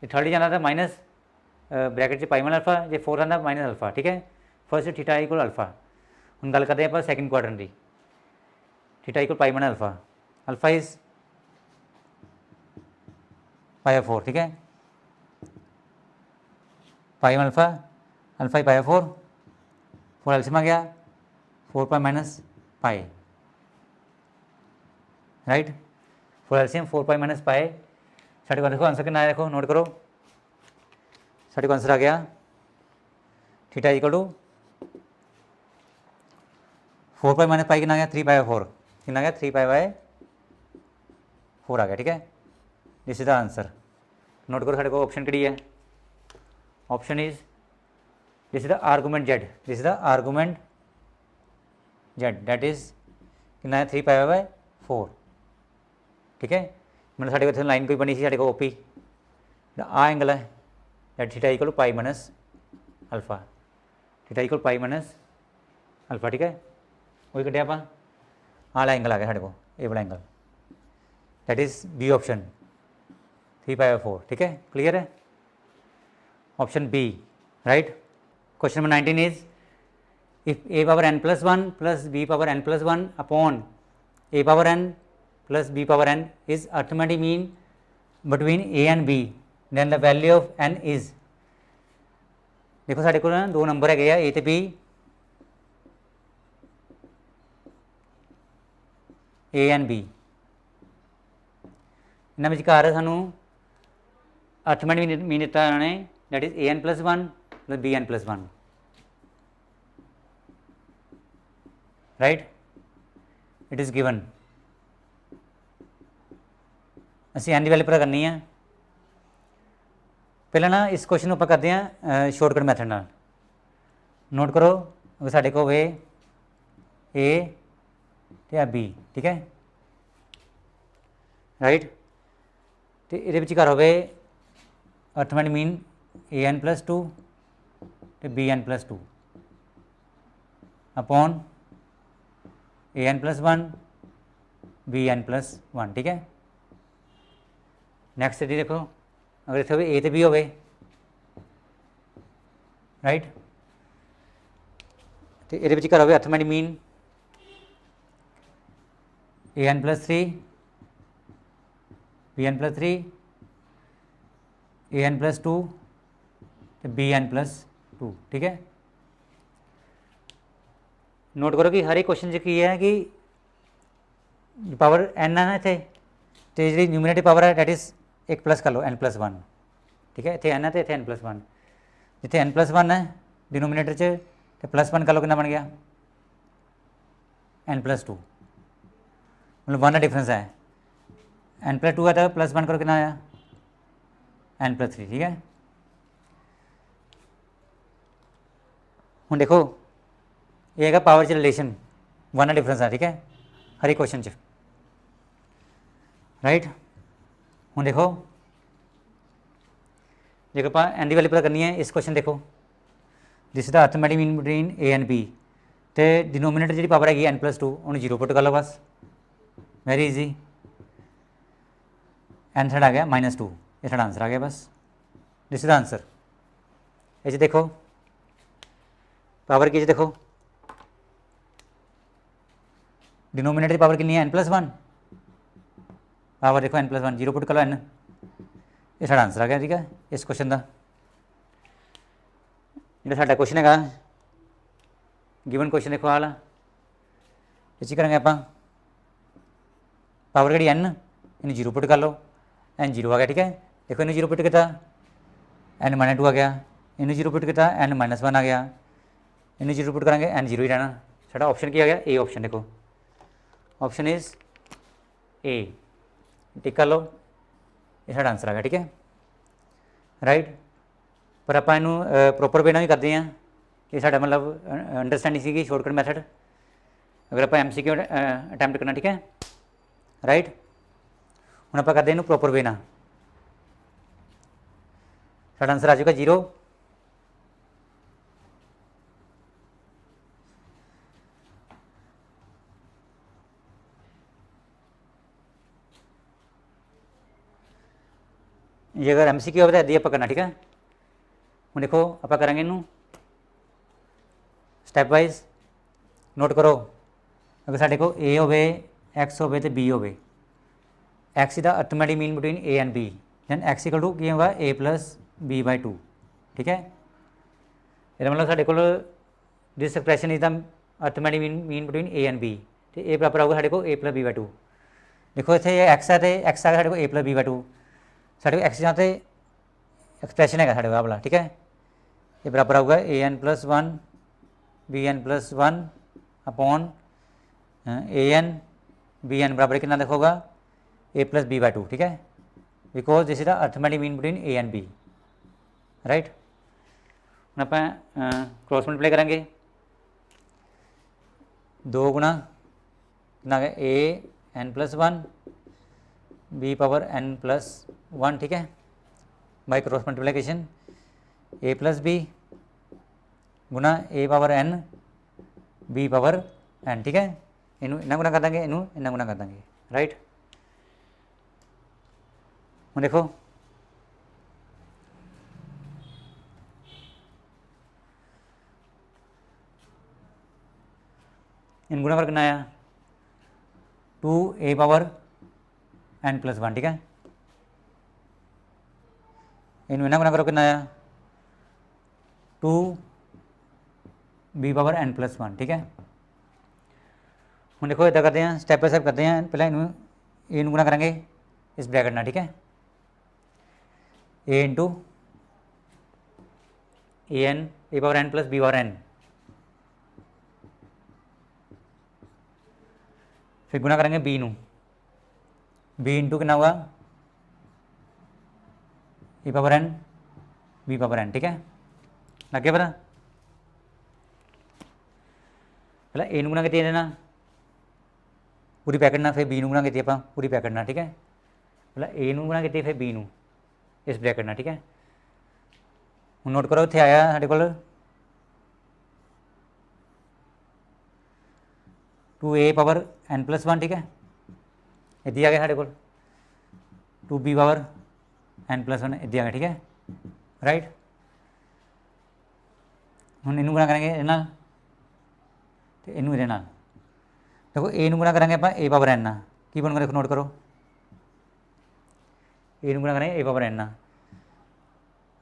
[SPEAKER 1] ये थर्ड ही जाना था माइनस ब्रैकेट से पाई माइनस अल्फा, ये फोर्थ आना माइनस अल्फा, ठीक है। फर्स्ट थीटा इक्वल अल्फा, हम गल करते हैं आप सेकंड क्वाड्रेंट की, theta equal pi minus alpha, alpha is pi by 4, ठीक है। पाई अल्फा, अल्फा ही पाई 4, 4 एल्सियम आ गया 4 पाई माइनस पाई, राइट 4 एल्सियम 4 पाई माइनस पाई। साढ़े को देखो आंसर कितना आया, देखो नोट करो, साढ़े को आंसर आ गया theta equal to 4 pi minus pi कितना आ गया 3 पाई 4, कितना आ गया 3 पाई बाय 4 आ गया, ठीक है। This is the answer, note करो साढ़े को ऑप्शन किहड़ी है, option is this is the argument Z, this is the argument Z that is कितना है 3 पाई बाय 4, ठीक है। मैंने साढ़े को लाइन कोई बनी सी साढ़े को ओपी आ एंगल है that theta equal to pi minus alpha, theta equal pi minus alpha, ठीक है। वही कटिया आप वाला एंगल आ गया साढ़े को, ए वाला angle that is B option 3 pi by 4, ठीक है, क्लियर है। Option b right. Question number 19 is if a power n plus 1 plus b power n plus 1 upon a power n plus b power n is arithmetic mean between a and b then the value of n is. देखो साढ़े को ना दो नंबर है ए तो बी, ए एंड बी, इन्होंने विचकार सानू अर्थमेटिक मीन दिता उन्होंने that is a n plus 1 plus b n plus 1, right it is given. असी एन की वैल्यू पता करनी है, पहले ना इस क्वेश्चन आप करते हैं शॉर्टकट मैथड नाल, नोट करो अगर साढ़े को वे ए तो बी, ठीक है, राइट। तो ये विचकार होवे arithmetic mean a n plus 2 तो b n plus 2 upon a n plus 1 b n plus 1, ठीक है। नैक्सट जी देखो अगर इतने ए तो बी हो, राइट, तो ये विचकार होवे arithmetic mean a n plus 3 b n plus 3 a n plus 2 तो बी एन प्लस 2, ठीक है। नोट करो कि हर एक क्वेश्चन की है कि पावर एन है ना इतने, तो जी न्यूमिनेटिव पावर है डैट इज एक प्लस कर लो एन प्लस 1, ठीक है, इतने एन है तो इतने एन प्लस 1, जितने एन प्लस 1 है डिनोमीनेटर च तो प्लस 1 कर लो, कितना बन गया एन प्लस 2, मतलब 1 का डिफरेंस है, एन प्लस 2 है तो प्लस 1 करो कितना आया एन प्लस 3, ठीक है। हूँ देखो ये है पावर च रिलेशन 1 का डिफरेंस है, ठीक है, हर एक क्वेश्चन च, राइट। हूँ देखो जो आप एन की वैल्यू पता करनी है इस क्वेश्चन देखो, this is the arithmetic mean between a and b, तो डिनोमीनेटर जी पावर हैगी एन प्लस 2 उन्हें 0 पुट कर लो बस, वेरी ईजी, एन थर्ड आ गया -2, ये थर्ड आंसर आ गया बस, दिस इज द आंसर। ये देखो पावर की देखो डिनोमीनेटर की पावर कितनी है एन प्लस 1, पावर देखो एन प्लस 1 0 पुट कर लो एन, ये साढ़ा आंसर आ गया, ठीक है, इस क्वेश्चन का जो साडा क्वेश्चन है गिवन क्वेश्चन देखो हाल इस करेंगे आप पावर कड़ी एन इन 0 पुट कर लो, एन 0 आ गया, ठीक है। देखो इन 0 पुट किया एन -2 आ गया, इन 0 पुट किया एन -1 आ गया, इन 0 पुट करेंगे एन 0 ही रहना, साडा ऑप्शन क्या आ गया ए ऑप्शन, देखो ऑप्शन इज ए, टिक कर लो, ये साडा आंसर आ गया, ठीक है, राइट। पर आप इनू प्रोपर वे भी करते हैं, ये साडा मतलब अंडरस्टैंडिंग सी शॉर्टकट मैथड, अगर आप MCQ अटैम्प्ट करना, ठीक है, राइट। हूँ आप करते हैं प्रोपर वे ना, साडा आंसर आ चुका 0, ये अगर MCQ हो तो इदा ही आप करना, ठीक है। हूँ देखो आप करेंगे इनू स्टैप वाइज, नोट करो अगर साढ़े को ए हो एक्स हो तो बी हो, x is the arithmetic mean between a and b, then x equal to की होगा ए प्लस बी बाई 2, ठीक है। ਇਹਦਾ ਮਤਲਬ ਸਾਡੇ ਕੋਲ this expression is the arithmetic mean between a and b, ਤੇ a ਬਰਾਬਰ ਆਊਗਾ ਸਾਡੇ ਕੋਲ a + b/2। ਦੇਖੋ ਇੱਥੇ x ਹੈ ਤੇ x ਆ ਗਿਆ ਸਾਡੇ ਕੋਲ a + b/2, ਸਾਡੇ ਕੋਲ x ਜਾਂ ਤੇ ਐਕਸਪ੍ਰੈਸ਼ਨ ਹੈਗਾ ਸਾਡੇ ਕੋਲ ਵਾਲਾ, ਠੀਕ ਹੈ। ਇਹ ਬਰਾਬਰ ਆਊਗਾ an + 1 bn + 1 upon an bn बराबर कितना देखोगा a + b/2, ठीक है, because this is the arithmetic mean between a and b, right. हम आप क्रॉस मल्टीप्लाई करेंगे, 2 गुना कितना आ गया a n + 1 b power n + 1, ठीक है, by cross multiplication a + b Guna a power n b power n, ठीक है। इनू इन्ना गुना कर देंगे, इनू इन्ना गुना कर देंगे, राइट। हम देखो इन गुना पर कितना आया 2a पावर n + 1, ठीक है। इनू इन्ना गुना करो कितना आया 2b पावर n + 1, ठीक है। हम देखो इतना करते हैं, स्टेप बाय स्टेप करते हैं। पहले इनू गुना करेंगे इस ब्रैकेट ना, ठीक है, a into an a power n + b power n, फिर गुना करेंगे b नू, b इंटू कितना हुआ a power n b power n, ठीक है, लग गया पता। पहले a नू गुना कितनी देना पूरी पैकेट ना, फिर b नू गुना कितनी आप पूरी पैकेट ना, ठीक है। पहले a नू गुना कितनी, फिर b नू इस ब्रैकेट ना, ठीक है। हम नोट करो इतने आया साढ़े कोल 2a पावर n + 1, ठीक है, इतनी आ गया साढ़े कोल 2b पावर n + 1 इतनी आ गया, ठीक है, राइट। हम इनू गुना करेंगे इहदे नाल ते इनू इहदे नाल। देखो a नू गुना करेंगे आप a पावर n ना, की बनूगा देखो नोट करो, a नू गुना करेंगे a पावर n ना,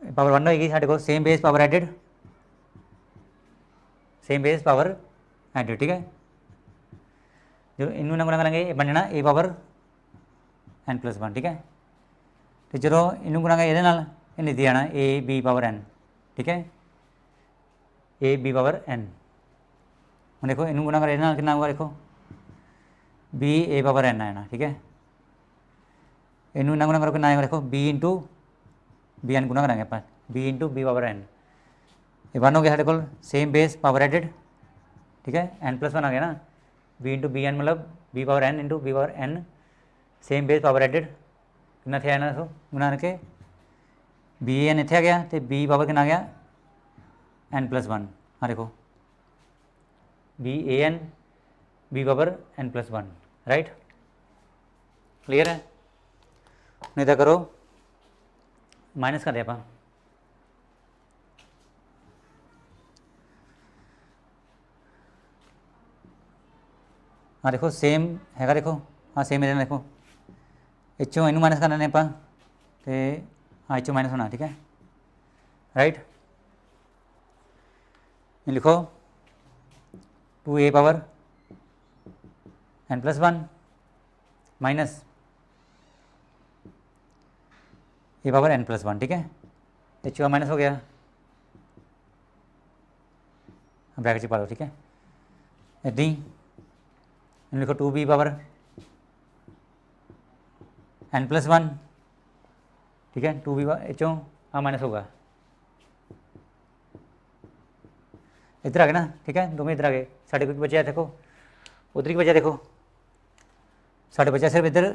[SPEAKER 1] पावर 1 होएगी साढ़े को, same base power added, same base power added, ठीक है। जो इनू ना गुना करेंगे बन जाना a पावर n + 1, ठीक है। तो जो इनू गुना ये इन्हें दे आना a b पावर n, ठीक है, a b पावर n। हम देखो इनू गुना कर कितना होगा, देखो b a पावर n आना, ठीक है। इनू इन्ना गुना करो कितना आएगा, देखो b इंटू बी एन गुना करेंगे अपन b into b power n, ये 1 हो गया साढ़े को, सेम बेस पावर एडिड, ठीक है, n + 1 आ गया ना, b इंटू बी एन मतलब b power n into b power n, same base power added कितना थे आना, देखो गुना करके बी एन इतने आ गया तो b पावर कितना आ गया n + 1, हाँ देखो b a n b power n + 1, right, clear है। नहीं तो करो माइनस कर दे आप, हाँ देखो सेम हैगा, देखो हाँ सेम है, देखो इचों इनू माइनस करना आप तो हाँ इचों माइनस होना, ठीक है, राइट। लिखो 2a power n + 1 minus a power n + 1, ठीक है, इचों माइनस हो गया, ब्रैकेट से पा लो, ठीक है। इतनी लिखो 2b पावर n + 1, ठीक है, 2b इचों माइनस होगा, इधर आ गए ना, ठीक है, दोनों इधर आ गए, साढ़े को बचा देखो उधर की बचा, देखो साढ़े बचा सिर्फ इधर,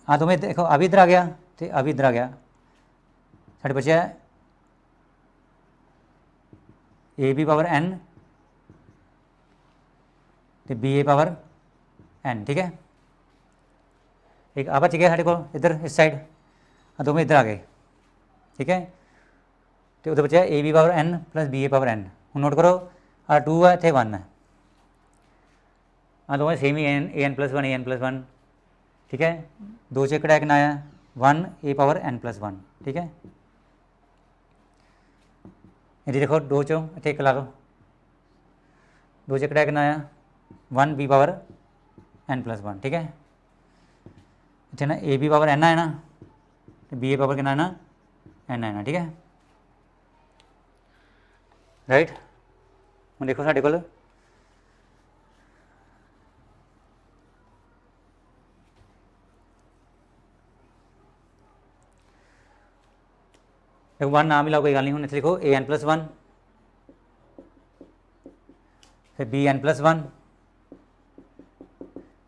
[SPEAKER 1] हाँ दोनों देखो अभी इधर आ गया तो अभी इधर आ गया, साढ़े बचा a b पावर n तो b a पावर n, ठीक है। एक आ बच गया साढ़े को इधर इस साइड, हाँ दोनों इधर आ गए, ठीक है, तो उधर बचा a b power n + b a power n। हम नोट करो 2 है इतने 1 है, हाँ दोनों same he a n + 1 a n + 1, ठीक है, 2 से कड़ा कितना आया 1 a पावर n + 1, ठीक है। ये देखो दो चो इतने एक ला लो, दो च कटा कितना आया 1 बी पावर n प्लस 1, ठीक है। इतने ना ए बी पावर n आया ना, तो बी ए पावर कितना ना n आया ना, ठीक है राइट। हम देखो साढ़े कोल देखो 1 ना मिलाओ कोई गल नहीं, हूँ इतने लिखो a n प्लस 1 फिर बी n प्लस 1,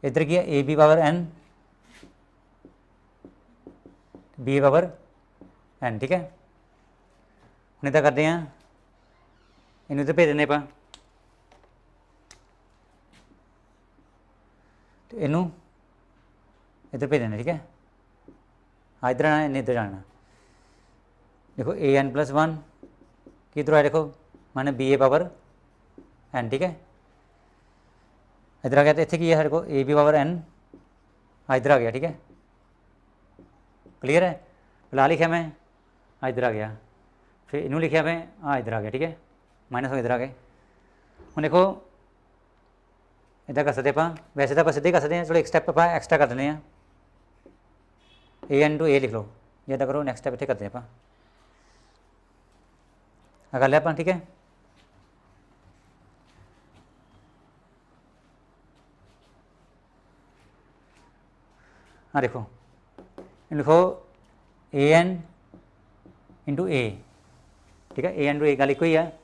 [SPEAKER 1] इधर की a b power n b power n, ठीक है। हम इतना करते हैं इन इधर भेज देने आप, तो इनू इधर भेज देना, ठीक है। हाँ इधर आना, इन्हें इधर जाना, देखो ए n प्लस 1 किधर आया, देखो माने बी ए पावर n, ठीक है। इधर आ गया, तो इतने की है साढ़े को ए बी पावर n, हाँ इधर आ गया, ठीक है क्लियर है। ला लिखा मैं, हाँ इधर आ गया, फिर इनू लिखा मैं, हाँ इधर आ गया, ठीक है माइनस हो इधर आ गए। हम देखो इधर कर सकते आप, वैसे तो आप सीधे कर सकते हैं, चलो एक स्टेप आप एक्स्ट्रा कर देने हैं, ए n टू ए लिख लो, ये करो नैक्सट स्टेप इतने करते हैं आप, कर लिया आप, ठीक है। हाँ देखो लिखो ए n इंटू ए, ठीक है, ए n टू ए गल एक ही है,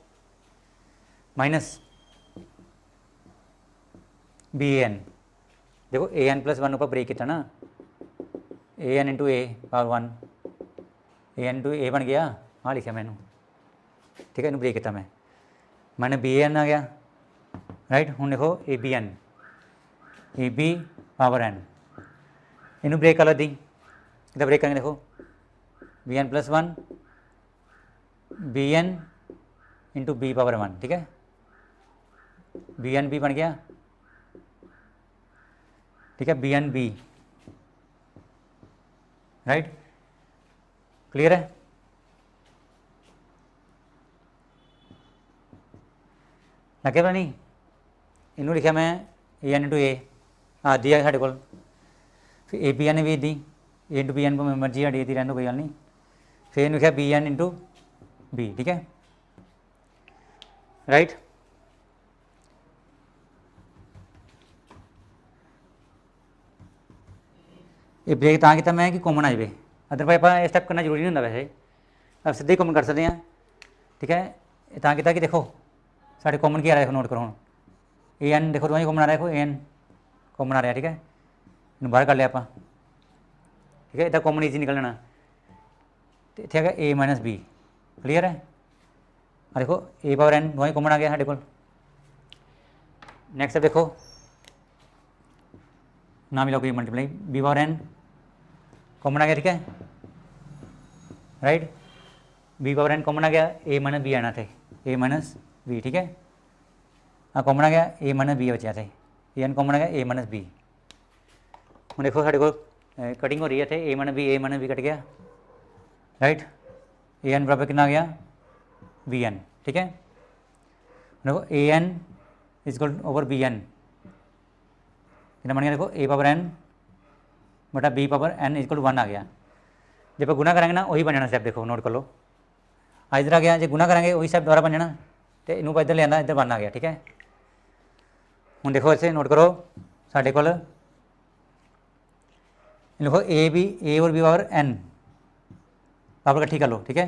[SPEAKER 1] माइनस बी ए n, देखो ए n प्लस 1 ऊपर ब्रेक किया ना, a n into a power 1, a n to a बन गया, हाँ लिखा मैंने, ठीक है इन्हू ब्रेक किया मैंने बी ए n आ गया राइट। हूँ देखो ए बी पावर n, इनू ब्रेक कर लो दी, इधर ब्रेक करेंगे, देखो b n plus 1 b n into b power 1, ठीक है, बी n बी बन गया, ठीक है b n b right, clear है। लगे पता नहीं, इनू लिखा मैं ए n इंटू ए, हाँ दिया साढ़े को, फिर ए बी एन भी दी, ए इंटू बी एन मर्जी साड़ी दी रहने कोई गल नहीं, फिर लिखा बी एन इंटू बी, ठीक है राइट। ये ब्रेक तां किया मैं कि कॉमन आ जाए, अदरवाइज आप स्टैप करना जरूरी नहीं होंगे, वैसे आप सीधे कॉमन कर सकते हैं, ठीक है। तां किया कि देखो साढ़े कॉमन की आ रहा है, देखो नोट करो हम ए एन, देखो तुम्हारी कॉमन आ रहा है, देखो ए एन कॉमन आ रहा है, ठीक है इन बाहर कर लिया आप, ठीक है इतना कॉमन ईजी निकल लेना, तो इतने आ ए माइनस बी, क्लीयर है। देखो ए पावर n दोनों कॉमन आ गया साढ़े को। नैक्सट देखो ना मिला कोई multiply, b power n common आ गया, ठीक है right, b power n common आ गया, ए माइनस बी आना थे, ए माइनस बी, ठीक है हाँ कॉमन आ गया, ए माइनस बी बचा थे, ए एन कॉमन आ गया, ए माइनस बी। हम देखो साढ़े को कटिंग हो रही है, थे ए माइनस बी कट गया राइट, ए एन बराबर कितना आ गया बी एन, ठीक है देखो a n equal over b n कितना बन गया, देखो ए पावर n बटा बी पावर n इजकल 1 आ गया। जब आप गुना करेंगे ना वही बन जाना स्टेप, देखो नोट कर लो, इधर आ गया, जो गुना करेंगे वही स्टेप दोबारा बन जाना, तो इनू इधर लिया इधर 1 आ गया, ठीक है। हूँ देखो इसे नोट करो साढ़े को लिखो ए बी, ए और बी पावर n पावर इकट्ठी कर लो, ठीक है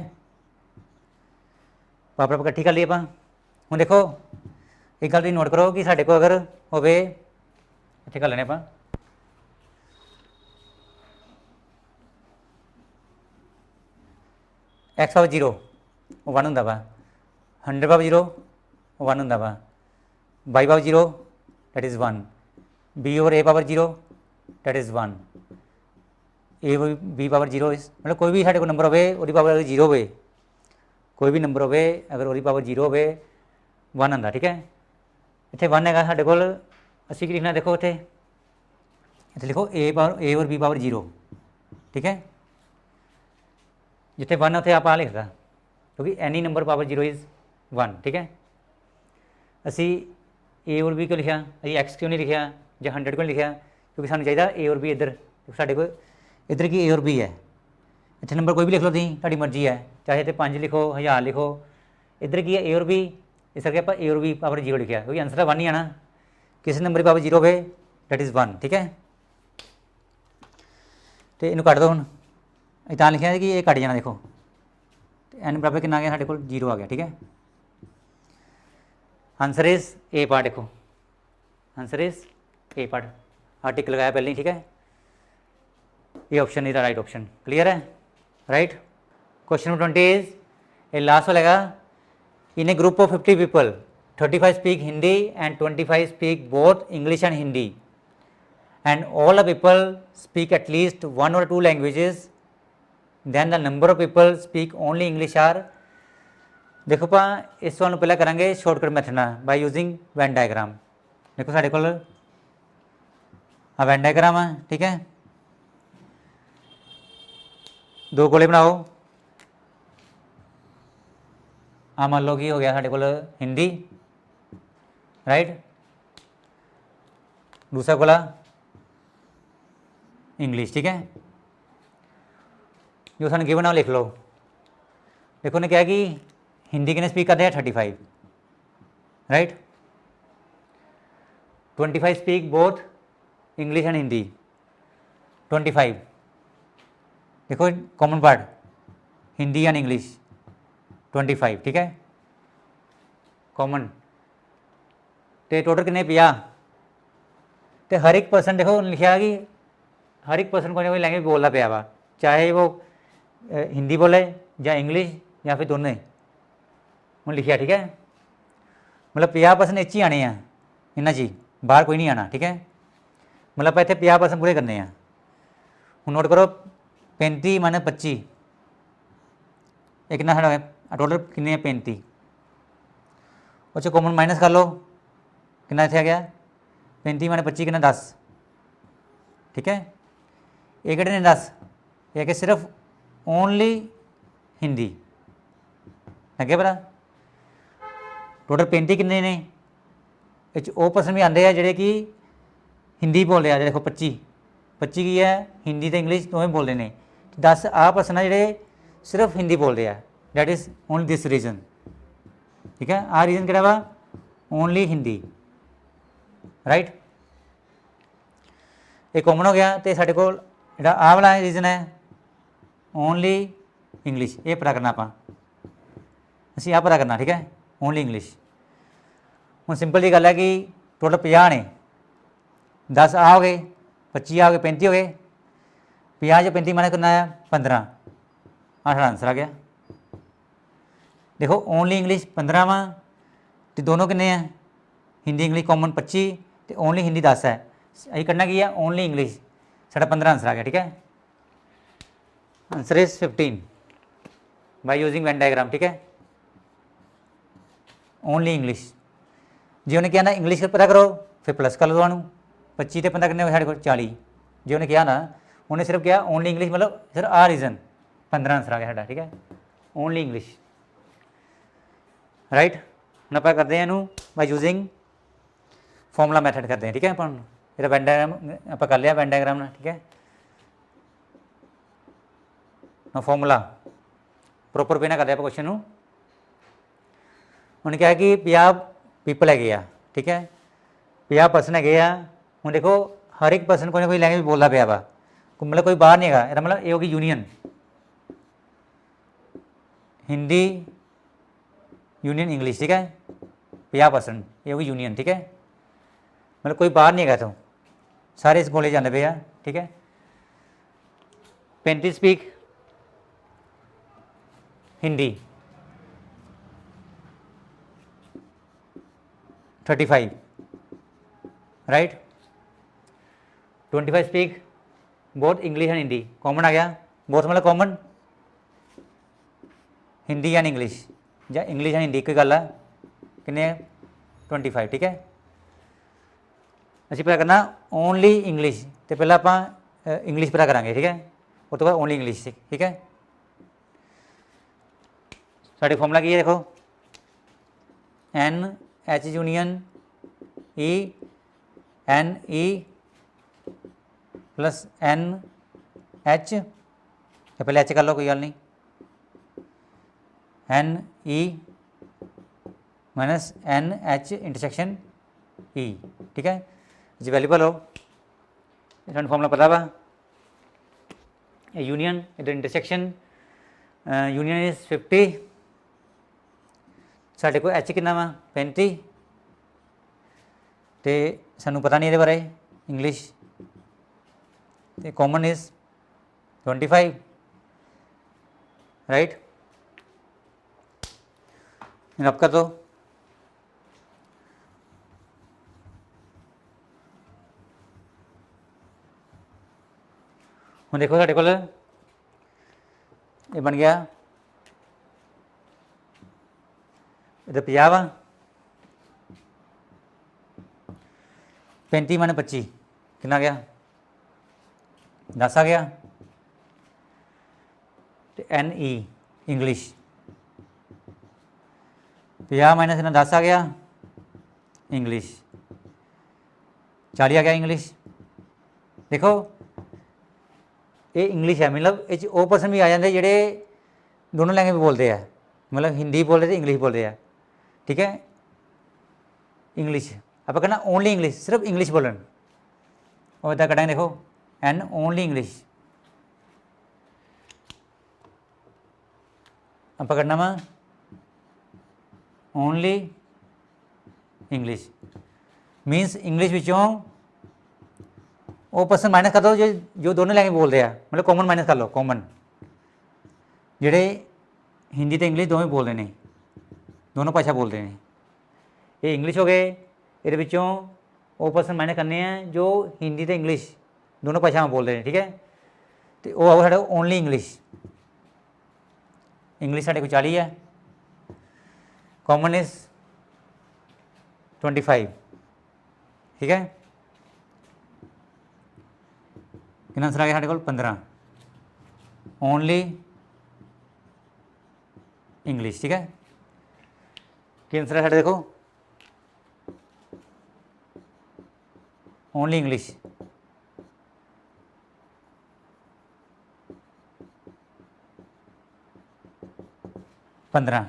[SPEAKER 1] पावर इकट्ठी कर ली आप। हूँ देखो एक गल नोट करो कि साढ़े को अगर हो इतने कर लेने आप, एक्स पावर 0 वो 1 होंगे वा, 100 पावर 0 वो 1 होंगे वा, y power 0 that is 1, b over a power 0 that is 1, a b power 0 is मतलब कोई भी साढ़े को नंबर हो पावर अगर 0 हो, कोई भी नंबर हो अगर वो पावर 0 हो 1 आंदा, ठीक है। इतने 1 है साढ़े को, असी की लिखना देखो इतने इतने लिखो ए और बी पावर 0, ठीक है जिते 1 है उत्थे आप आ लिखता, क्योंकि एनी नंबर पावर 0 इज़ 1 ठीक है। ਅਸੀਂ A और B क्यों लिखा, ਅਸੀਂ X क्यों नहीं लिखा ਜਾਂ 100 क्यों लिखा, क्योंकि ਸਾਨੂੰ ਚਾਹੀਦਾ A और B ਇੱਧਰ, ਸਾਡੇ ਕੋਲ ਇੱਧਰ ਕੀ A और B ਹੈ। ਇੱਥੇ ਨੰਬਰ ਕੋਈ ਵੀ ਲਿਖ ਲਓ ਤੁਸੀਂ, ਤੁਹਾਡੀ ਮਰਜ਼ੀ ਹੈ, ਚਾਹੇ ਤੇ 5 ਲਿਖੋ 1000 ਲਿਖੋ। ਇੱਧਰ ਕੀ ਹੈ A और B, ਇਸ ਕਰਕੇ ਆਪਾਂ A और B ਪਾਵਰ 0 ਲਿਖਿਆ, ਕਿਉਂਕਿ ਆਂਸਰ 1 ਹੀ ਆਣਾ, ਕਿਸੇ ਨੰਬਰ ਦੀ ਪਾਵਰ 0 ਹੋਵੇ ਦੈਟ ਇਜ਼ 1 ਠੀਕ ਹੈ। ਤੇ ਇਹਨੂੰ ਕੱਢ ਦਿਓ ਹੁਣ, ਇਹ ਤਾਂ ਲਿਖਿਆ ਕਿ ਇਹ ਕੱਟ ਜਾਣਾ, ਦੇਖੋ n ਬਰਾਬਰ ਕਿੰਨਾ ਆ ਗਿਆ ਸਾਡੇ ਕੋਲ 0 ਆ ਗਿਆ ਠੀਕ ਹੈ। आंसर इज ए पार्ट, देखो answer is A part, article लगाया पहले ही ठीक है। ये option is the right option, clear है right. Question number 20 is a last वाला लगा, in a group of 50 people 35 speak Hindi and 25 speak both English and Hindi and all the people speak at least 1 or 2 languages, then the number of people speak only English are। देखो ਆਪਾਂ ਇਸ ਸਵਾਲ ਨੂੰ ਪਹਿਲਾਂ ਕਰਾਂਗੇ ਸ਼ਾਰਟਕਟ ਮੈਥਡ ਨਾਲ ਬਾਈ ਯੂਜ਼ਿੰਗ ਵੈਨ ਡਾਇਗਰਾਮ। ਦੇਖੋ ਸਾਡੇ ਕੋਲ ਆ ਵੈਨ ਡਾਇਗਰਾਮ ਆ ਠੀਕ ਹੈ, ਦੋ ਗੋਲੇ ਬਣਾਓ। ਆ ਮੰਨ ਲਓ ਕੀ ਹੋ ਗਿਆ ਸਾਡੇ ਕੋਲ ਹਿੰਦੀ ਰਾਈਟ, दूसरा गोला इंग्लिश ठीक है। जो सानू गिवन लिख लो, देखो ने क्या कि हिंदी कितने स्पीक करते हैं 35 right, 25 speak both English and Hindi 25, देखो common part Hindi and English 25 ठीक है कॉमन, तो टोटल कितने 50। तो हर एक पर्सन देखो लिखा कि हर एक पर्सन कोई ना कोई लैंग्वेज बोलता पाया वा, चाहे वो हिंदी बोले या इंग्लिश या फिर दोनों हूँ लिखा ठीक है। मतलब 50% इच ही आने हैं इन्होंने जी, बाहर कोई नहीं आना ठीक है। मतलब आप इतने 50% पूरे करने हैं। हूँ नोट करो 35 माइनस 25 एक ना साढ़ा टोटल कितने 35, उस कॉमन माइनस कर लो कितना इतने आ गया 35 माइनस 25 कितना 10 ठीक है। एक ने 10 एक सिर्फ ओनली हिंदी लगे पता, टोटल 35 कितने ने वो पर्सन भी आते हैं जोड़े कि हिंदी बोलते हैं। देखो 25 की है हिंदी तो इंग्लिश दोवें बोलते हैं, 10 आ पर्सन है जोड़े सिर्फ हिंदी बोलते हैं, that is only this region ठीक है। आ रीजन कि वा ओनली हिंदी राइट, ये कॉमन हो गया। तो साढ़े को जो आ वाला रीजन है ओनली इंग्लिश, ये पता करना आप असी आ पता करना ठीक है ओनली इंग्लिश। हूँ सिंपल जी गल है कि टोटल 50 ने, 10 आ हो गए 25 आ गए 35 हो गए, 50 जो 35 मैंने करना है 15, साढ़ा आंसर आ गया। देखो ओनली इंग्लिश 15 वा, तो दोनों कितने हैं हिंदी इंग्लिश कॉमन 25 तो ओनली हिंदी 10 है, अभी करना की है ओनली इंग्लिश, साढ़ा 15 आंसर आ गया ठीक है। Answer is 15 by using Venn diagram ठीक है। ओनली इंग्लिश जो उन्हें क्या ना इंग्लिश पता करो फिर प्लस कर लो, 25 तो 15 कितने साढ़े को 40, जो उन्हें क्या ना उन्हें सिर्फ क्या ओनली इंग्लिश मतलब सिर्फ आ रीजन 15 आंसर आ गया साढ़ा ठीक है ओनली इंग्लिश राइट। हम आप करते हैं बाय यूजिंग फॉर्मूला मैथड करते हैं ठीक है। अपन ये वेन डायग्राम आप कर लिया वेन डायग्राम ना ठीक है। फॉर्मूला प्रॉपर वे ना करते क्वेश्चन में, उन्हें क्या है कि 50 पीपल है आ ठीक है, 50 पर्सन है आ। हूँ देखो हर एक पर्सन कोई ना कोई लैंग्वेज बोलता पाया वा, मतलब कोई बाहर नहीं है, मतलब ये होगी यूनियन हिंदी यूनियन इंग्लिश ठीक है 50%, ये होगी यूनियन ठीक है। मतलब कोई बाहर नहीं है तो सारे इस कॉलेज जाते पे आ ठीक है। 35 speak Hindi 35 right, 25 speak both English and Hindi common आ गया, बोथ मतलब कॉमन हिंदी एंड इंग्लिश या इंग्लिश एंड हिंदी एक गल है कितने 25 ठीक है। असी पता करना ओनली इंग्लिश, तो पहले आप इंग्लिश पता करा ठीक है, उस तो बाद ओनली इंग्लिश ठीक है। साढ़े फॉर्मूला की है देखो n H union E n E plus n H, पहले एच कर लो कोई गल नहीं, n E minus n H intersection E, ठीक है जी वैल्यूबल हो इन्होंने फॉर्मूला पता वा यूनियन इधर इंटरसेक्शन यूनियन इज 50 साढ़े को एच कितना वा 35 तो सानू पता नहीं ये बारे इंग्लिश तो कॉमन इज 25 राइट रब कर दो हम देखो साढ़े को बन गया इधर 50 वा 35 माने 25 कितना गया 10 आ गया तो एन ई इंग्लिश 50 माइनस इन्हें 10 आ गया इंग्लिश 40 आ गया इंग्लिश। देखो ये इंग्लिश है मतलब ये वो परसन भी आ जाते जोड़े दोनों लैंग्वेज बोलते हैं मतलब हिंदी बोल रहे थे इंग्लिश बोल रहे हैं ठीक है। इंग्लिश आप कहना ओनली इंग्लिश सिर्फ इंग्लिश बोलन और इतना करेंगे देखो एन ओनली इंग्लिश आप करना वा ओनली इंग्लिश मीनस इंग्लिश विचों वो परसन माइनस कर दो जो दोनों लैंग्वेज बोल रहे हैं मतलब कॉमन माइनस कर लो कॉमन जोड़े हिंदी तो इंग्लिश दोवें बोल रहे हैं दोनों भाषा बोल रहे हैं ये इंग्लिश हो गए ये वो परसन माइनस करने हैं जो हिंदी तो इंग्लिश दोनों भाषा में बोल रहे हैं ठीक है। तो वो आओ साढ़े ओनली इंग्लिश इंग्लिश साढ़े को 40 है कॉमन इज 25 ठीक है कितना आंसर आ गया साढ़े को 15 ओनली इंग्लिश ठीक है कि आंसर है साढ़े देखो ओनली इंग्लिश पंद्रह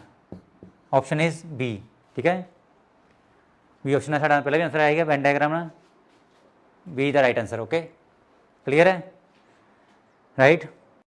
[SPEAKER 1] ऑप्शन इज बी ठीक है बी ऑप्शन है साढ़ा पहले भी आंसर आएगा वेन डायग्राम ना B the right answer okay clear है राइट